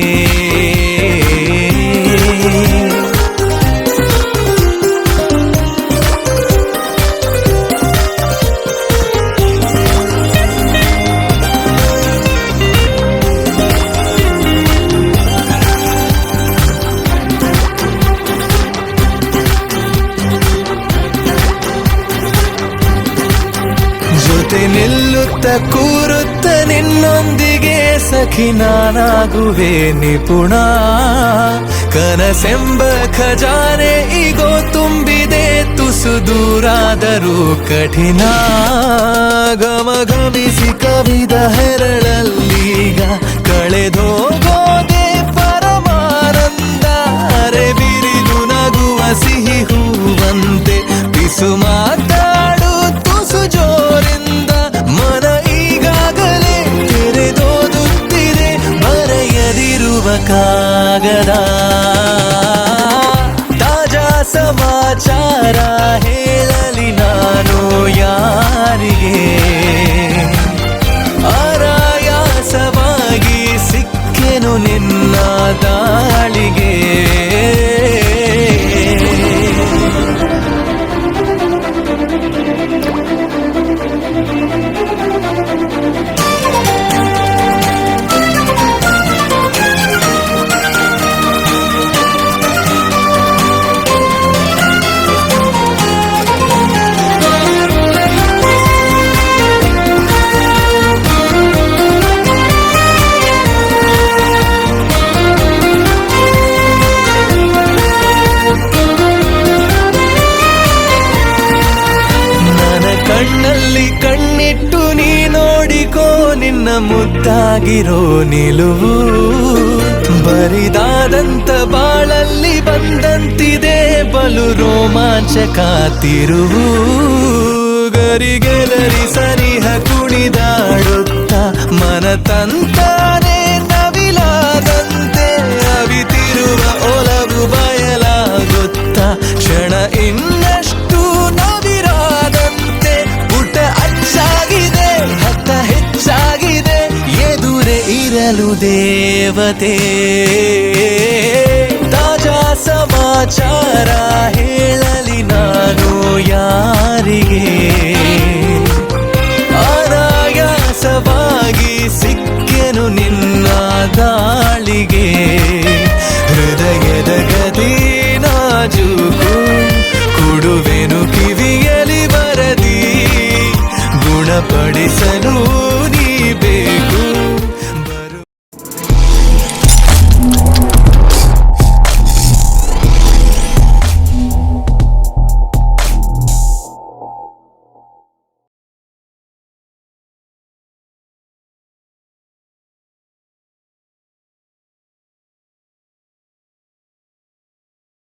Speaker 7: ಜೊತೆ ನಿಲ್ಲುತ್ತ ಕೂರುತ್ತ ನಿನ್ನೊಂದಿಗೆ ಸಖಿ ನಾನಾಗುವೆ ನಿಪುಣ. ಕನಸೆಂಬ ಖಜಾನೆ ಈಗೋ ತುಂಬಿದೆ ತುಸು ದೂರಾದರೂ ಕಠಿಣ. ಗಮಗಮಿಸಿ ಕವಿದ ಹೆರಳಲ್ಲೀಗ ಕಳೆದೋಗೋದೆ ಪರಮಾನಂದ. ಅರೆ ಬಿರಿದು ನಗುವ ಸಿಹಿ ಹೂವಂತೆ ಪಿಸು ಮಾತಾಡು ತುಸು ಜೋರಿಂದ. ಮನ ಈಗಾಗಲೇ ತೆರೆದೋದುತ್ತಿದೆ ಬರೆಯದಿರುವ ಕಾಗದ. ತಾಜಾ ಸಮಾಚಾರ ಹೇಳಲಿ ನಾನು ಯಾರಿಗೆ, ಅನಾಯಾಸವಾಗಿ ಸಿಕ್ಕೆನು ನಿನ್ನ ದಾಳಿಗೆ. ಕಣ್ಣಲ್ಲಿ ಕಣ್ಣಿಟ್ಟು ನೀ ನೋಡಿಕೋ ನಿನ್ನ ಮುದ್ದಾಗಿರೋ ನಿಲುವು. ಬರಿದಾದಂತ ಬಾಳಲ್ಲಿ ಬಂದಂತಿದೆ ಬಲು ರೋಮಾಂಚಕ ತಿರುವು. ಗರಿಗೆಲರಿ ಸನಿಹ ಕುಣಿದಾಡುತ್ತ ಮನ ತಂತಾನೆ ನವಿಲಾದಂತೆ. ಅವಿತಿರುವ ಒಲವು ಬಯಲಾಗುತ್ತ ಕ್ಷಣ ಇನ್ನಷ್ಟು ನವಿರಾದಂತೆ. ಪುಟ ಅಚ್ಚಾಗಿದೆ ಹತ್ತ ಹೆಚ್ಚಾಗಿದೆ ಎದುರೇ ಇರಲು ದೇವತೆ. ತಾಜಾ ಸಮಾಚಾರ ಹೇಳಲಿ ನಾನು ಯಾರಿಗೆ, ಅನಾಯಾಸವಾಗಿ ಸಿಕ್ಕೆನು ನಿನ್ನ ದಾಳಿಗೆ. ಹೃದಯದ ಗದಿ ನಾಜೂಕು ಕೊಡುವೆನು ಕಿವಿಯಲಿ ವರದಿ, ಗುಣಪಡಿಸಲು